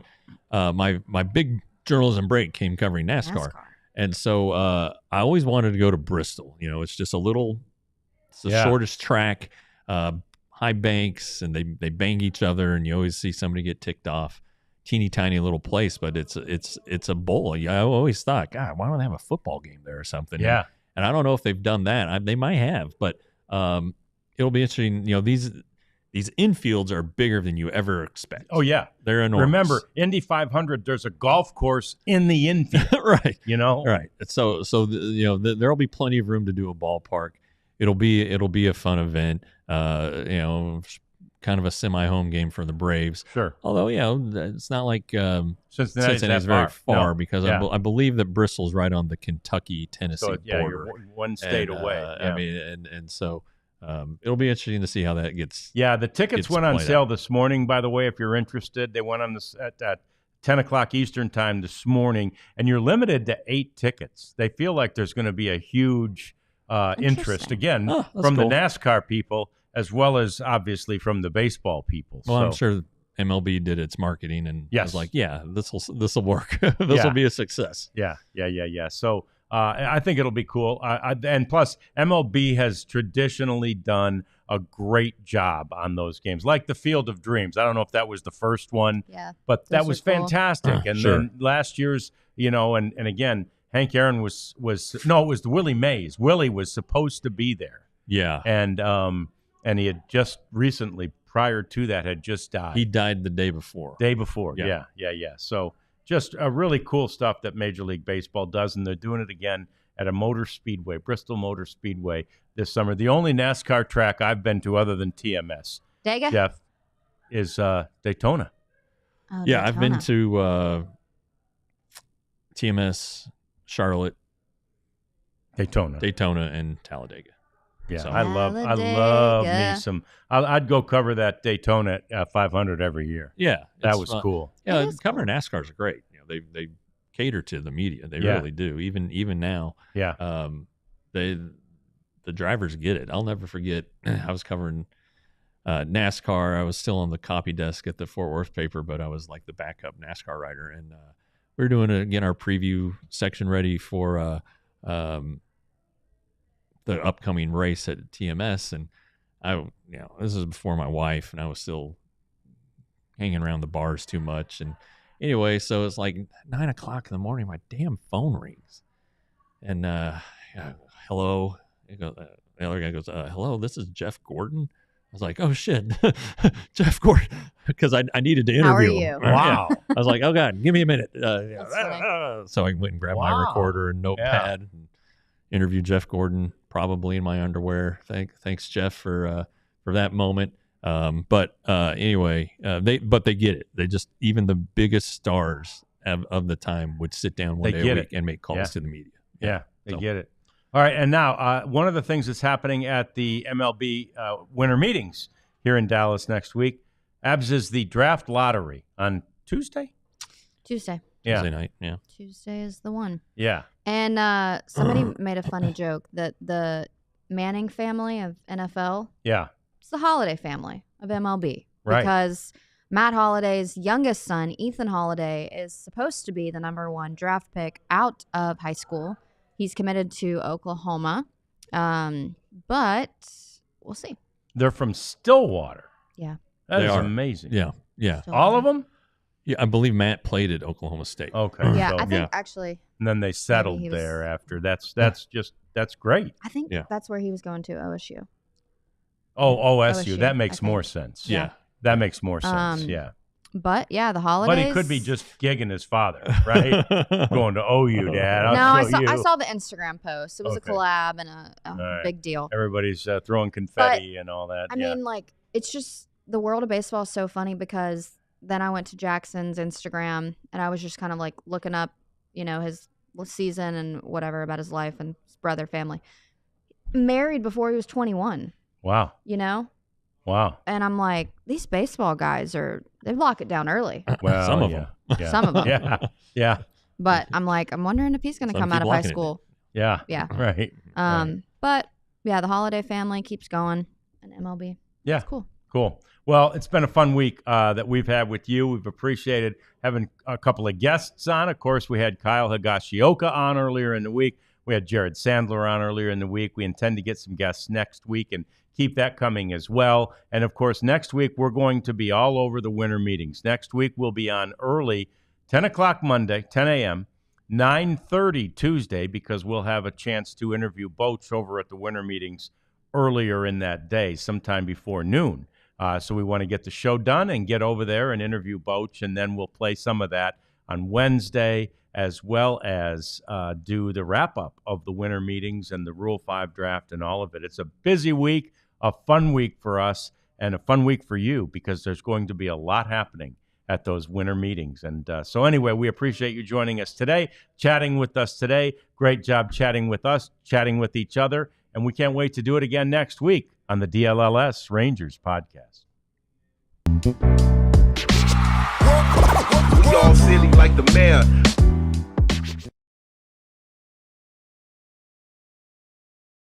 my big journalism break came covering NASCAR. And so I always wanted to go to Bristol. It's just it's the shortest track, high banks, and they bang each other, and you always see somebody get ticked off. Teeny tiny little place, but it's a bowl. I always thought, God, why don't they have a football game there or something? Yeah. And I don't know if they've done that. They might have, but it'll be interesting. These infields are bigger than you ever expect. Oh yeah, they're enormous. Remember, Indy 500, there's a golf course in the infield. Right. Right. So there'll be plenty of room to do a ballpark. It'll be a fun event. Kind of a semi-home game for the Braves. Sure. Although, it's not like Cincinnati's very far because Yeah. I believe that Bristol's right on the Kentucky-Tennessee border. You're one state away. I mean, and so it'll be interesting to see how that gets. Yeah, the tickets went on sale this morning, by the way, if you're interested. They went on at 10 o'clock Eastern time this morning, and you're limited to 8 tickets. They feel like there's going to be a huge interest, again, from the NASCAR people, as well as obviously from the baseball people. Well, I'm sure MLB did its marketing and was like, this will work. This will be a success. Yeah. So I think it'll be cool. And plus, MLB has traditionally done a great job on those games, like the Field of Dreams. I don't know if that was the first one, but that was fantastic. And then last year's, and again, Hank Aaron it was the Willie Mays. Willie was supposed to be there. Yeah. And he had just recently, prior to that, had just died. He died the day before. Yeah. So just really cool stuff that Major League Baseball does, and they're doing it again at a motor speedway, Bristol Motor Speedway, this summer. The only NASCAR track I've been to other than TMS, Jeff, is Daytona. Oh, yeah, Daytona. I've been to TMS, Charlotte, Daytona, and Talladega. Yeah, so. I love me some. I'd go cover that Daytona 500 every year. Yeah, that was cool. Yeah, covering NASCAR is great. They cater to the media. They really do. Even now. Yeah. The drivers get it. I'll never forget. I was covering NASCAR. I was still on the copy desk at the Fort Worth paper, but I was like the backup NASCAR writer, and we were doing our preview section ready for the upcoming race at TMS, and this is before my wife, and I was still hanging around the bars too much. And anyway, so it's like 9 o'clock in the morning, my damn phone rings, and hello. The other guy goes, hello, this is Jeff Gordon. I was like, oh shit, Jeff Gordon, because I needed to interview How are him. you? Wow. I was like, oh God, give me a minute. So I went and grabbed my recorder and notepad and interviewed Jeff Gordon, probably in my underwear. Thanks, Jeff, for that moment. But anyway, they get it. They just, even the biggest stars of the time would sit down one day a week and make calls to the media. Yeah, they get it. All right, and now one of the things that's happening at the MLB winter meetings here in Dallas next week, Abs, is the draft lottery on Tuesday? Tuesday. Yeah. Tuesday night, yeah. Tuesday is the one. Yeah. And somebody made a funny joke that the Manning family of NFL, it's the Holliday family of MLB. Right. Because Matt Holliday's youngest son, Ethan Holliday, is supposed to be the #1 draft pick out of high school. He's committed to Oklahoma, but we'll see. They're from Stillwater. Yeah. That is amazing. Yeah. Stillwater. All of them? Yeah, I believe Matt played at Oklahoma State. Okay. Yeah, so- I think actually. And then they settled he was- there after. That's great. I think that's where he was going to, OSU. Oh, OSU. OSU, That makes I think. more sense. Yeah. That makes more sense. Yeah. But yeah, the Holidays. But he could be just gigging his father, right? Going to OU, Dad. I saw the Instagram post. It was a collab and a right. big deal. Everybody's throwing confetti and all that. I mean, like, it's just the world of baseball is so funny because then I went to Jackson's Instagram and I was just kind of like looking up, his season and whatever about his life and his brother, family. Married before he was 21. Wow. Wow. And I'm like, these baseball guys they lock it down early. Well, some of them. Yeah. Some of them. Yeah. But I'm like, I'm wondering if he's going to come out of high school. Yeah. Yeah. Right. But yeah, the holiday family keeps going and MLB. Yeah. It's cool. Cool. Well, it's been a fun week that we've had with you. We've appreciated having a couple of guests on. Of course, we had Kyle Higashioka on earlier in the week. We had Jared Sandler on earlier in the week. We intend to get some guests next week and keep that coming as well. And, of course, next week we're going to be all over the winter meetings. Next week we'll be on early, 10 o'clock Monday, 10 a.m., 9:30 Tuesday, because we'll have a chance to interview Boach over at the winter meetings earlier in that day, sometime before noon. So we want to get the show done and get over there and interview Boach, and then we'll play some of that on Wednesday, as well as do the wrap-up of the winter meetings and the Rule 5 draft and all of it. It's a busy week, a fun week for us, and a fun week for you because there's going to be a lot happening at those winter meetings. And so anyway, we appreciate you joining us today, chatting with us today. Great job chatting with us, chatting with each other, and we can't wait to do it again next week on the DLLS Rangers podcast. We all silly like the mayor.